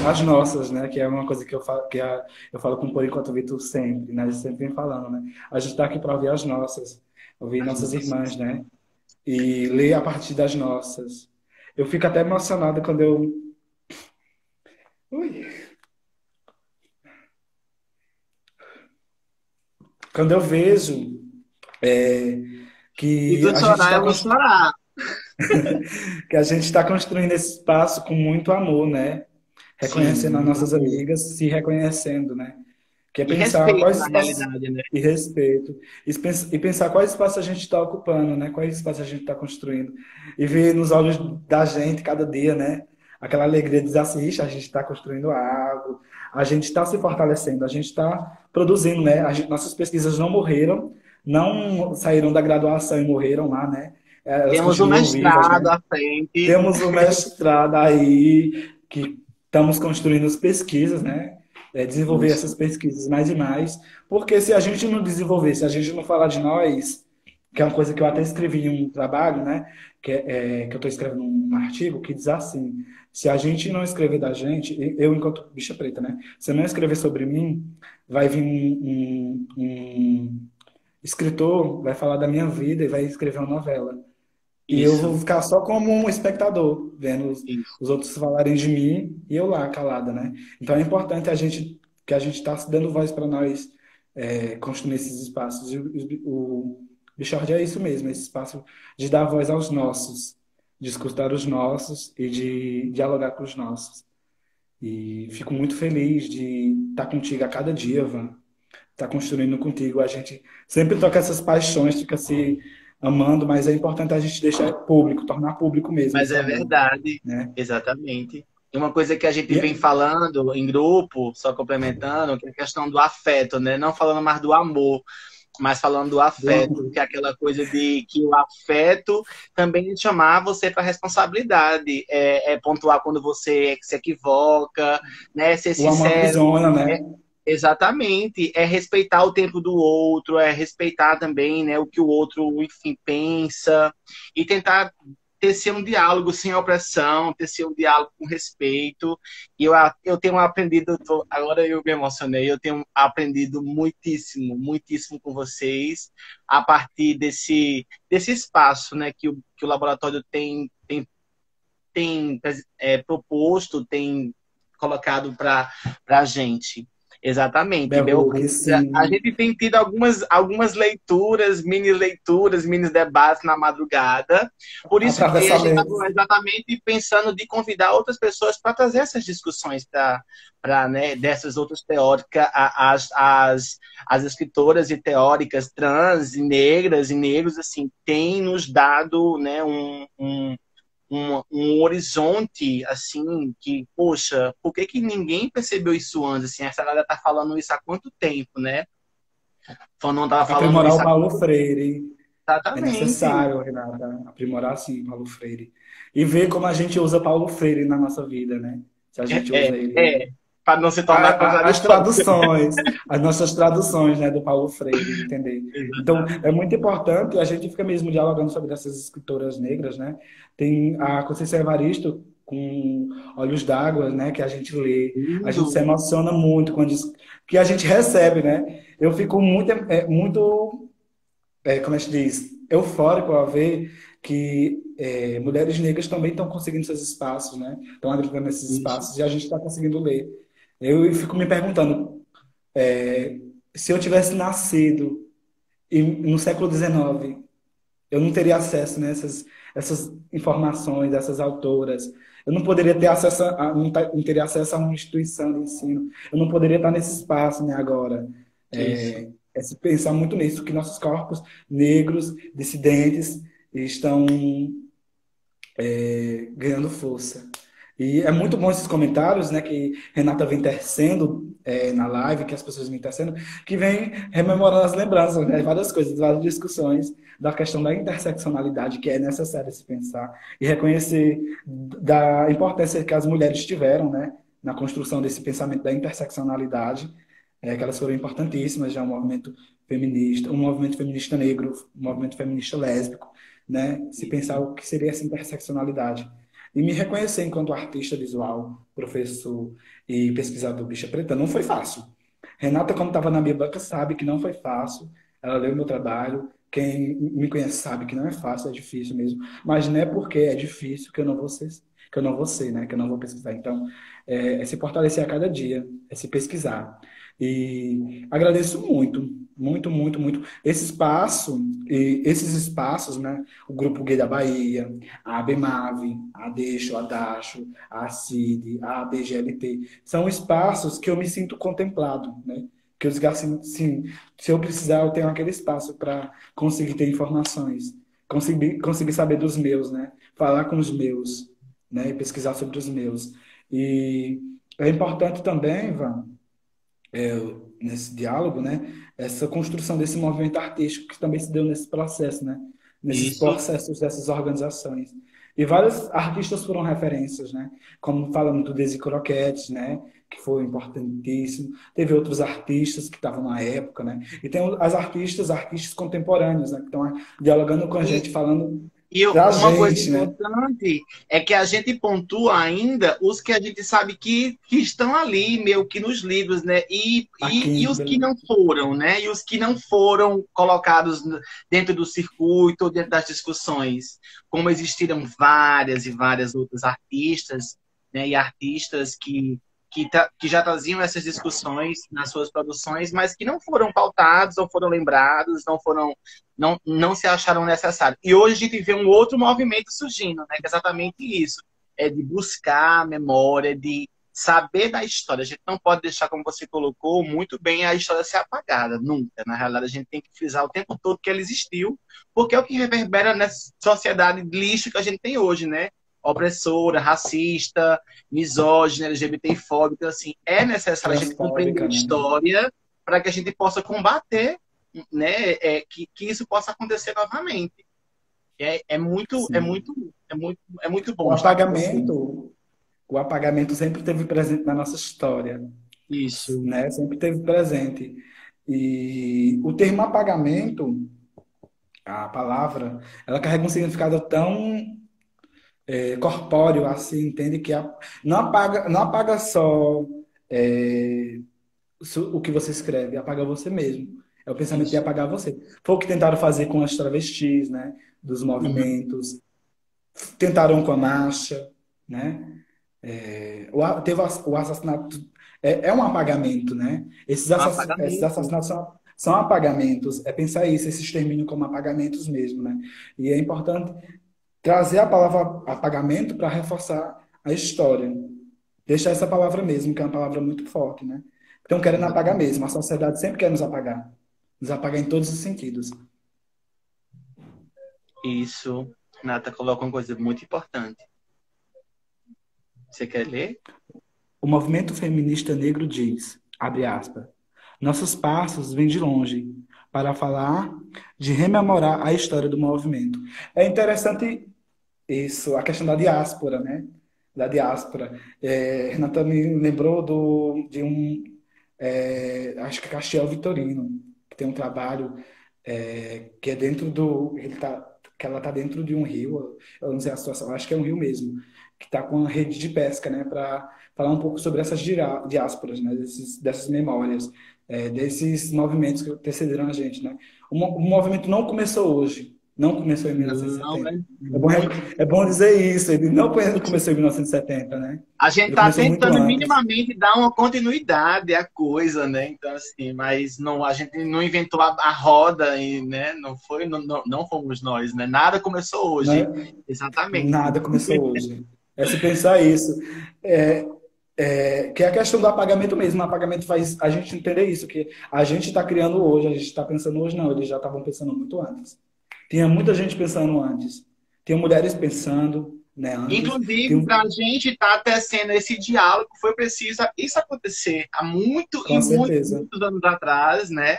as nossas, né? Que é uma coisa que eu falo, eu falo com o Por Enquanto Vitor sempre, né? A gente sempre vem falando, né? A gente está aqui para ouvir as nossas, ouvir As nossas irmãs, nossas. né? E ler a partir das nossas. Eu fico até emocionado quando eu... Ui. Quando eu vejo Se que tu a gente chorar, está eu vou chorar. que a gente está construindo esse espaço com muito amor, né? Sim, Reconhecendo as muito nossas amor. amigas, se reconhecendo, né? Que é E pensar respeito, quais na espaços realidade, né? e respeito e pensar quais espaços a gente está ocupando, né? Quais espaços a gente está construindo e ver nos olhos da gente cada dia, né? Aquela alegria de dizer assim, "Ixi, a gente está construindo algo, a gente está se fortalecendo, a gente está produzindo, né? Nossas pesquisas não morreram, não saíram da graduação e morreram lá, né? Elas Temos um continuam vivas, mestrado né? à frente. Temos o mestrado aí, que estamos construindo as pesquisas, né? Desenvolver essas Isso. pesquisas mais e mais. Porque se a gente não desenvolver, se a gente não falar de nós, que é uma coisa que eu até escrevi em um trabalho, né? Que eu estou escrevendo um artigo que diz assim: se a gente não escrever da gente, eu enquanto bicha preta, né? Se eu não escrever sobre mim, vai vir um escritor, vai falar da minha vida e vai escrever uma novela. E eu vou Isso. ficar só como um espectador, vendo Isso. os outros falarem de mim e eu lá, calada, né? Então é importante que a gente está dando voz para nós construir esses espaços. E o Bichord é isso mesmo, esse espaço de dar voz aos nossos, de escutar os nossos e de dialogar com os nossos. E fico muito feliz de estar contigo a cada dia, Van, está construindo contigo. A gente sempre toca essas paixões, fica se amando, mas é importante a gente deixar público, tornar público mesmo Mas esse é amor, verdade, né? exatamente. E uma coisa que a gente E vem falando em grupo, só complementando, que é a questão do afeto, né? Não falando mais do amor, mas falando do do afeto, amor. que é aquela coisa de que o afeto também é chamar você para responsabilidade, é pontuar quando você se equivoca, né? Ser O amor sincero. aprisiona, É, né? exatamente, é respeitar o tempo do outro, é respeitar também, né, o que o outro, enfim, pensa e tecer um diálogo sem opressão, tecer um diálogo com respeito. E eu tenho aprendido, agora eu me emocionei, eu tenho aprendido muitíssimo, muitíssimo com vocês, a partir desse espaço, né, que o laboratório tem proposto, tem colocado para a gente. Exatamente, Belrook, Belrússia. A sim. gente tem tido algumas leituras, mini debates na madrugada. Por isso que a gente está Atravessamentos. exatamente pensando de convidar outras pessoas para trazer essas discussões né, dessas outras teóricas, as escritoras e teóricas trans e negras e negros, assim, têm nos dado, né, um horizonte, assim, que, poxa, por que ninguém percebeu isso antes? Assim, essa galera tá falando isso há quanto tempo, né? Não tava falando Aprimorar isso o há Paulo quanto tempo. Freire. É Exatamente. necessário, Renata, aprimorar sim Paulo Freire. E ver como a gente usa Paulo Freire na nossa vida, né? Se a gente usa ele. Para não se tornar As contraditório. traduções, as nossas traduções, né, do Paulo Freire, entender. Então, é muito importante, a gente fica mesmo dialogando sobre essas escritoras negras, né? Tem a Conceição Evaristo com Olhos d'Água, né, que a gente lê. A gente se Lindo. emociona muito quando que a gente recebe, né? Eu fico muito como é que se diz, eufórico ao ver que mulheres negras também estão conseguindo seus espaços, né? Estão agregando esses Isso. espaços e a gente está conseguindo ler. Eu fico me perguntando, se eu tivesse nascido no século XIX, eu não teria acesso nessas essas informações, essas autoras. Eu não poderia ter acesso não teria acesso a uma instituição de ensino. Eu não poderia estar nesse espaço, né, agora. Isso. É se pensar muito nisso, que nossos corpos negros, dissidentes, estão ganhando força. E é muito bom esses comentários, né, que Renata vem tecendo na live, que as pessoas vêm tecendo, que vem rememorando as lembranças, né, várias coisas, várias discussões da questão da interseccionalidade, que é necessário se pensar e reconhecer da importância que as mulheres tiveram, né, na construção desse pensamento da interseccionalidade, que elas foram importantíssimas já um movimento feminista negro, um movimento feminista lésbico, né, se pensar o que seria essa interseccionalidade. E me reconhecer enquanto artista visual, professor e pesquisador bicha preta não foi fácil. Renata, quando estava na minha banca, sabe que não foi fácil. Ela leu meu trabalho. Quem me conhece sabe que não é fácil, é difícil mesmo. Mas não é porque é difícil que eu não vou ser, né? Que eu não vou pesquisar. Então, é se fortalecer a cada dia, é se pesquisar. E agradeço muito, muito, muito, muito esse espaço e esses espaços, né? O Grupo Gay da Bahia, a ABMAV, a Deixo, a Dacho, a CID, a ABGLT, são espaços que eu me sinto contemplado, né? Que eu digo assim, sim, se eu precisar, eu tenho aquele espaço para conseguir ter informações, conseguir saber dos meus, né? Falar com os meus, né? E pesquisar sobre os meus. E é importante também, Ivan, nesse diálogo, né? Essa construção desse movimento artístico que também se deu nesse processo, né? Nesses Isso. processos dessas organizações. E vários artistas foram referências, né? Como falando do Desi Croquettes, né? Que foi importantíssimo. Teve outros artistas que estavam na época, né? E tem artistas contemporâneos, né? Que estão dialogando com a gente, falando E da uma coisa gente, né? importante é que a gente pontua ainda os que a gente sabe que estão ali, meio que nos livros, né? A E os que Kimberly. não foram, né? E os que não foram colocados dentro do circuito, dentro das discussões. Como existiram várias e várias outras artistas, né? E artistas que já traziam essas discussões nas suas produções, mas que não foram pautados, não foram lembrados, não se acharam necessários. E hoje a gente vê um outro movimento surgindo, né? Que é exatamente isso. É de buscar a memória, de saber da história. A gente não pode deixar, como você colocou, muito bem a história ser apagada, nunca. Na realidade, a gente tem que frisar o tempo todo que ela existiu, porque é o que reverbera nessa sociedade de lixo que a gente tem hoje, né? Opressora, racista, misógina, LGBTfóbica. Então, assim, é necessário a gente compreender a Transfóbica, né? história para que a gente possa combater, né, que isso possa acontecer novamente. É muito, é Sim. muito, é muito O bom estar com você. apagamento, o apagamento sempre esteve presente na nossa história, Isso. né? Sempre esteve presente. E o termo apagamento, a palavra, ela carrega um significado tão corpóreo, assim, entende? Não apaga só é, o que você escreve, apaga você mesmo. É o pensamento de Isso. apagar você. Foi o que tentaram fazer com as travestis, né? Dos Uhum. movimentos. Tentaram com a marcha, né? Teve o assassinato. É um apagamento, né? É um Esses apagamento. assassinatos são apagamentos. É pensar isso, esse extermínio como apagamentos mesmo, né? E é importante trazer a palavra apagamento para reforçar a história. Deixar essa palavra mesmo, que é uma palavra muito forte, né? Então, querendo apagar Exatamente. mesmo. A sociedade sempre quer nos apagar. Nos apagar em todos os sentidos. Isso. Renata coloca uma coisa muito importante. Você quer ler? O movimento feminista negro diz, abre aspas, nossos passos vêm de longe para falar de rememorar a história do movimento. É interessante isso, a questão da diáspora, né? Da diáspora. Renata me lembrou acho que é Castiel Vitorino, que tem um trabalho que é dentro do, que ela está dentro de um rio, eu não sei a situação, acho que é um rio mesmo, que está com uma rede de pesca, né, para falar um pouco sobre essas diásporas, né, dessas memórias, desses movimentos que antecederam a gente, né. O movimento não começou hoje, não começou em Não, 1970. é É bom, muito. é bom dizer isso, ele não começou em 1970, né? A gente Ele está começou muito tentando antes. minimamente dar uma continuidade à coisa, né? Então, assim, mas não, a gente não inventou a roda, e, né? Não foi, não fomos nós, né? Nada começou hoje. Né? Exatamente. Nada começou hoje. É se pensar isso. É, que é a questão do apagamento mesmo. O apagamento faz a gente entender isso, que a gente está criando hoje, a gente está pensando hoje, não, eles já estavam pensando muito antes. Tinha muita gente pensando antes. Tinha mulheres pensando, né, antes. Inclusive, Tinha, para a gente estar tecendo esse diálogo, foi preciso isso acontecer há com certeza. muitos anos atrás, né?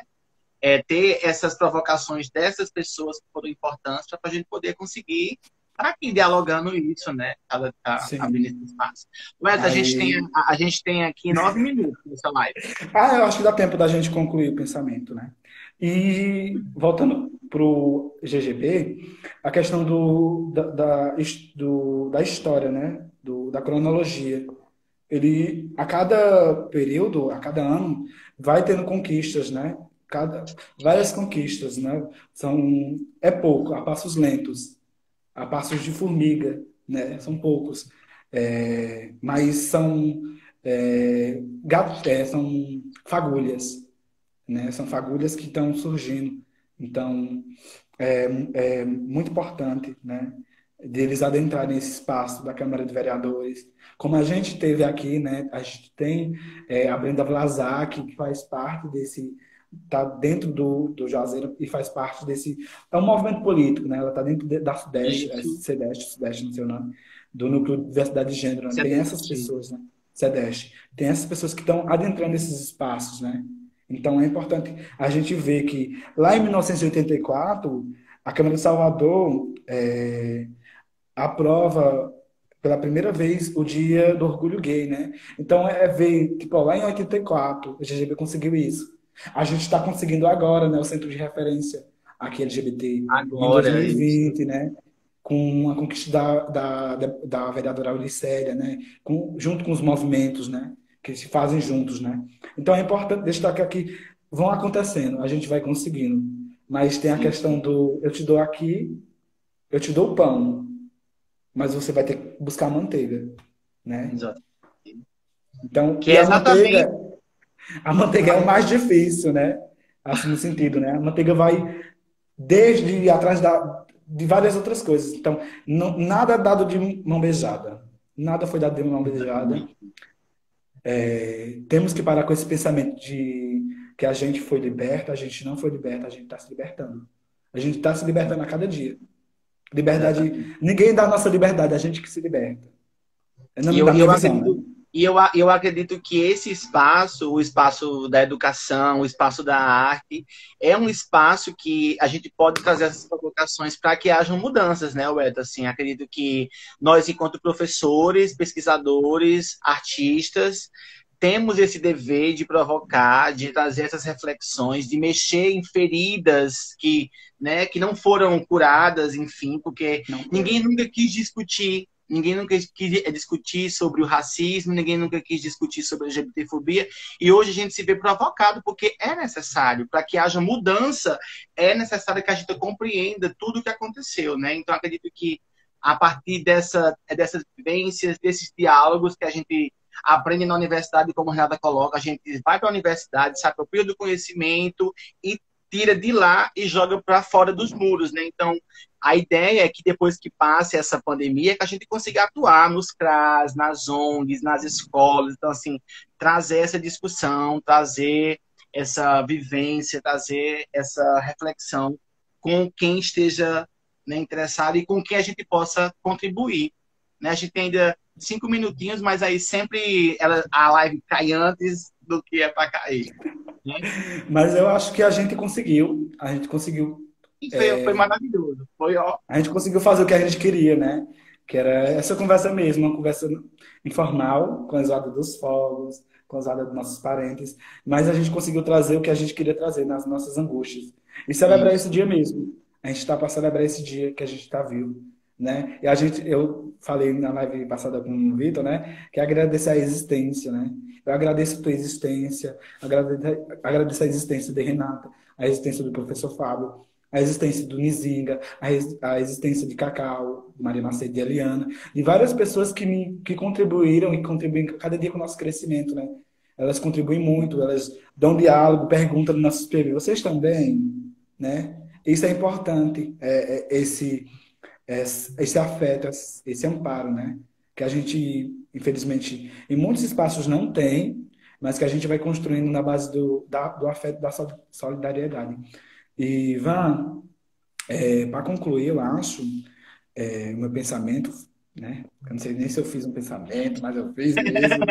Ter essas provocações dessas pessoas que foram importantes para a gente poder conseguir estar aqui dialogando isso, né? Abrindo esse Sim. espaço. Ué, Aí, a gente tem aqui 9 minutos nessa live. eu acho que dá tempo da gente concluir o pensamento, né? E voltando para o GGB, a questão da história, né? Da cronologia. Ele, a cada período, a cada ano, vai tendo conquistas, né? Várias conquistas, né? É pouco, a passos lentos, a passos de formiga, né? São poucos. Mas são fagulhas, né? São fagulhas que estão surgindo. Então, é muito importante, né? Deles adentrarem esse espaço da Câmara de Vereadores. Como a gente teve aqui, né? A gente tem a Brenda Vlasak, que faz parte desse, está dentro do Juazeiro e faz parte desse. É um movimento político, né? Ela está dentro da Sudeste, Isso. Sudeste, não sei o nome, do Núcleo de Diversidade de Gênero, né? Tem essas pessoas, né? Sudeste. Tem essas pessoas que estão adentrando esses espaços, né? Então é importante a gente ver que lá em 1984, a Câmara de Salvador aprova pela primeira vez o Dia do Orgulho Gay, né? Então é ver, tipo, ó, lá em 84, o GGB conseguiu isso. A gente está conseguindo agora, né, o centro de referência aqui LGBT em Agora, isso. 2020, né? Com a conquista da vereadora Aulicélia, né? Junto com os movimentos, né? Que se fazem juntos, né? Então é importante destacar que vão acontecendo, a gente vai conseguindo. Mas tem a Sim, questão do eu te dou aqui, eu te dou o pão, mas você vai ter que buscar a manteiga, né? exato. Então, Que e é exatamente. a manteiga é o mais difícil, né? Assim no sentido, né? A manteiga vai desde atrás de várias outras coisas. Então, nada dado de mão beijada. Nada foi dado de mão beijada. Exatamente. Temos que parar com esse pensamento de que a gente foi liberta, a gente não foi liberta, a gente está se libertando. A gente está se libertando a cada dia. Exatamente. Liberdade, ninguém dá a nossa liberdade, a gente que se liberta. É E na minha eu visão, né? acredito, eu acredito que esse espaço, o espaço da educação, o espaço da arte, é um espaço que a gente pode trazer essas provocações para que hajam mudanças, né, Weto? Assim, acredito que nós, enquanto professores, pesquisadores, artistas, temos esse dever de provocar, de trazer essas reflexões, de mexer em feridas que, né, que não foram curadas, enfim, porque Não ninguém foram. nunca quis discutir, ninguém nunca quis discutir sobre o racismo, ninguém nunca quis discutir sobre a LGBTfobia, e hoje a gente se vê provocado, porque é necessário, para que haja mudança, é necessário que a gente compreenda tudo o que aconteceu, né? Então, acredito que a partir dessas vivências, desses diálogos que a gente aprende na universidade, como a Renata coloca, a gente vai para a universidade, se apropria do conhecimento e tira de lá e joga para fora dos muros, né? Então, a ideia é que depois que passe essa pandemia, que a gente consiga atuar nos CRAS, nas ONGs, nas escolas. Então, assim, trazer essa discussão, trazer essa vivência, trazer essa reflexão com quem esteja, né, interessado e com quem a gente possa contribuir, né? A gente tem ainda 5 minutinhos, mas aí sempre a live cai antes do que é para cair, né? Mas eu acho que a gente conseguiu. A gente conseguiu. E foi maravilhoso. Foi, ó. A gente conseguiu fazer o que a gente queria, né? Que era essa conversa mesmo, uma conversa informal, com a zoada dos fogos, com a zoada dos nossos parentes. Mas a gente conseguiu trazer o que a gente queria trazer nas nossas angústias. E celebrar esse dia mesmo. A gente está para celebrar esse dia que a gente está vivo, né? E eu falei na live passada com o Vitor, né? Que é agradecer a existência, né? Eu agradeço a tua existência, agradeço a existência de Renata, a existência do professor Fábio, a existência do Nizinga, a existência de Cacau, de Maria Macedo, de Eliana, de várias pessoas que contribuíram e contribuem cada dia com o nosso crescimento, né? Elas contribuem muito, elas dão diálogo, perguntam no nosso PV, vocês também, né? Isso é importante, esse afeto, esse amparo, né? Que a gente, infelizmente, em muitos espaços não tem, mas que a gente vai construindo na base do afeto, da solidariedade. E, Ivan, para concluir, eu acho, o meu pensamento, né? Eu não sei nem se eu fiz um pensamento, mas eu fiz mesmo.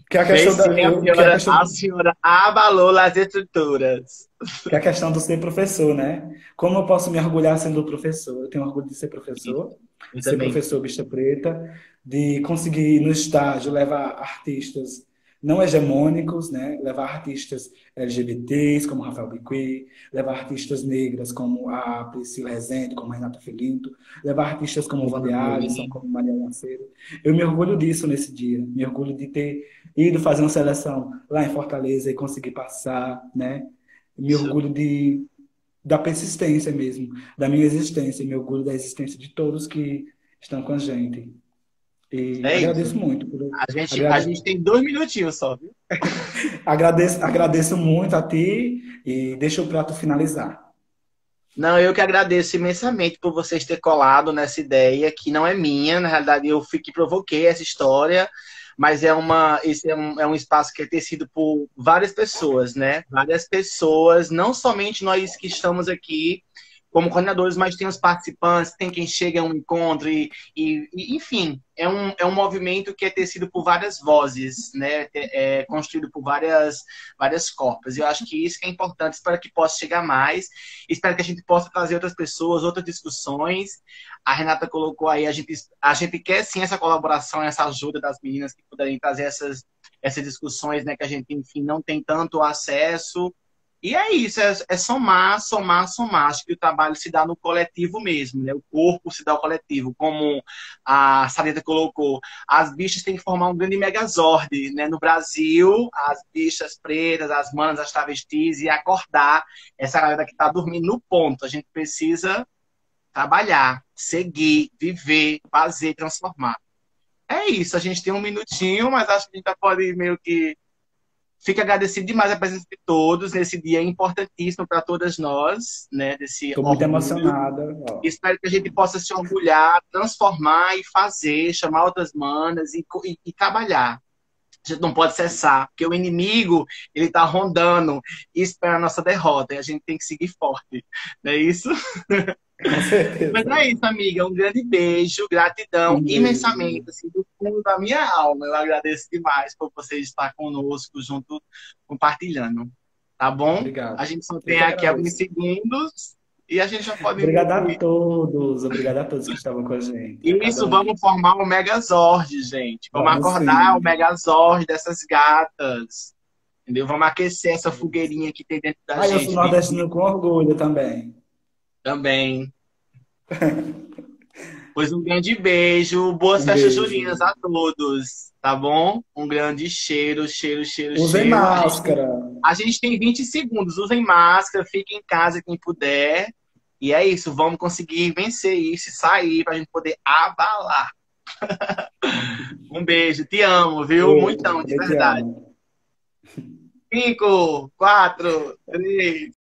Que é a questão A senhora abalou as estruturas. Que é a questão do ser professor, né? Como eu posso me orgulhar sendo professor? Eu tenho orgulho de ser professor, de ser professor bicha preta, de conseguir no estágio levar artistas não hegemônicos, né? Levar artistas LGBTs, como Rafael Bicuí, levar artistas negras, como a Priscila Rezende, como a Renata Felinto, levar artistas como o Wander Alisson, como Maria Macedo. Eu me orgulho disso nesse dia, me orgulho de ter ido fazer uma seleção lá em Fortaleza e conseguir passar, né? Me orgulho da persistência mesmo, da minha existência, me orgulho da existência de todos que estão com a gente. E agradeço muito. A gente tem 2 minutinhos só, viu? Agradeço muito a ti e deixa o prato finalizar. Não, eu que agradeço imensamente por vocês terem colado nessa ideia, que não é minha, na realidade eu fui que provoquei essa história, mas esse é um espaço que é tecido por várias pessoas, né? Várias pessoas, não somente nós que estamos aqui como coordenadores, mas tem os participantes, tem quem chega a um encontro, enfim, é um movimento que é tecido por várias vozes, né? É construído por várias corpos. E eu acho que isso que é importante, espero que possa chegar mais, espero que a gente possa trazer outras pessoas, outras discussões. A Renata colocou aí, a gente quer sim essa colaboração, essa ajuda das meninas que puderem trazer essas discussões, né, que a gente, enfim, não tem tanto acesso. E é isso, é somar, somar, somar. Acho que o trabalho se dá no coletivo mesmo, né? O corpo se dá ao coletivo. Como a Sarita colocou, as bichas têm que formar um grande megazord, né? No Brasil, as bichas pretas, as manas, as travestis, e acordar essa galera que está dormindo no ponto. A gente precisa trabalhar, seguir, viver, fazer, transformar. É isso, a gente tem 1 minutinho, mas acho que a gente já pode meio que... Fico agradecido demais a presença de todos nesse dia importantíssimo para todas nós, né? Estou muito emocionada. Espero que a gente possa se orgulhar, transformar e fazer, chamar outras manas e trabalhar. A gente não pode cessar, porque o inimigo, ele está rondando e espera a nossa derrota. E a gente tem que seguir forte. Não é isso? Com certeza. Mas é isso, amiga. Um grande beijo, gratidão imensamente, assim, do fundo da minha alma. Eu agradeço demais por você estar conosco, junto, compartilhando. Tá bom? Obrigado. A gente só tem aqui alguns segundos e a gente já pode... Obrigado a todos que estavam com a gente. Isso, vamos formar um Megazord, gente. Vamos acordar o Megazord dessas gatas. Entendeu? Vamos aquecer essa fogueirinha que tem dentro da gente. Eu sou nordestino com orgulho também. Também. Pois um grande beijo, boas Um festas beijo. juninas a todos, tá bom? Um grande cheiro, cheiro, cheiro, Usem cheiro. máscara. A gente tem 20 segundos, usem máscara, fiquem em casa quem puder. E é isso, vamos conseguir vencer isso e sair pra gente poder abalar. Um beijo, te amo, viu? Outro, Muitão, de também te verdade. amo. 5, 4, 3.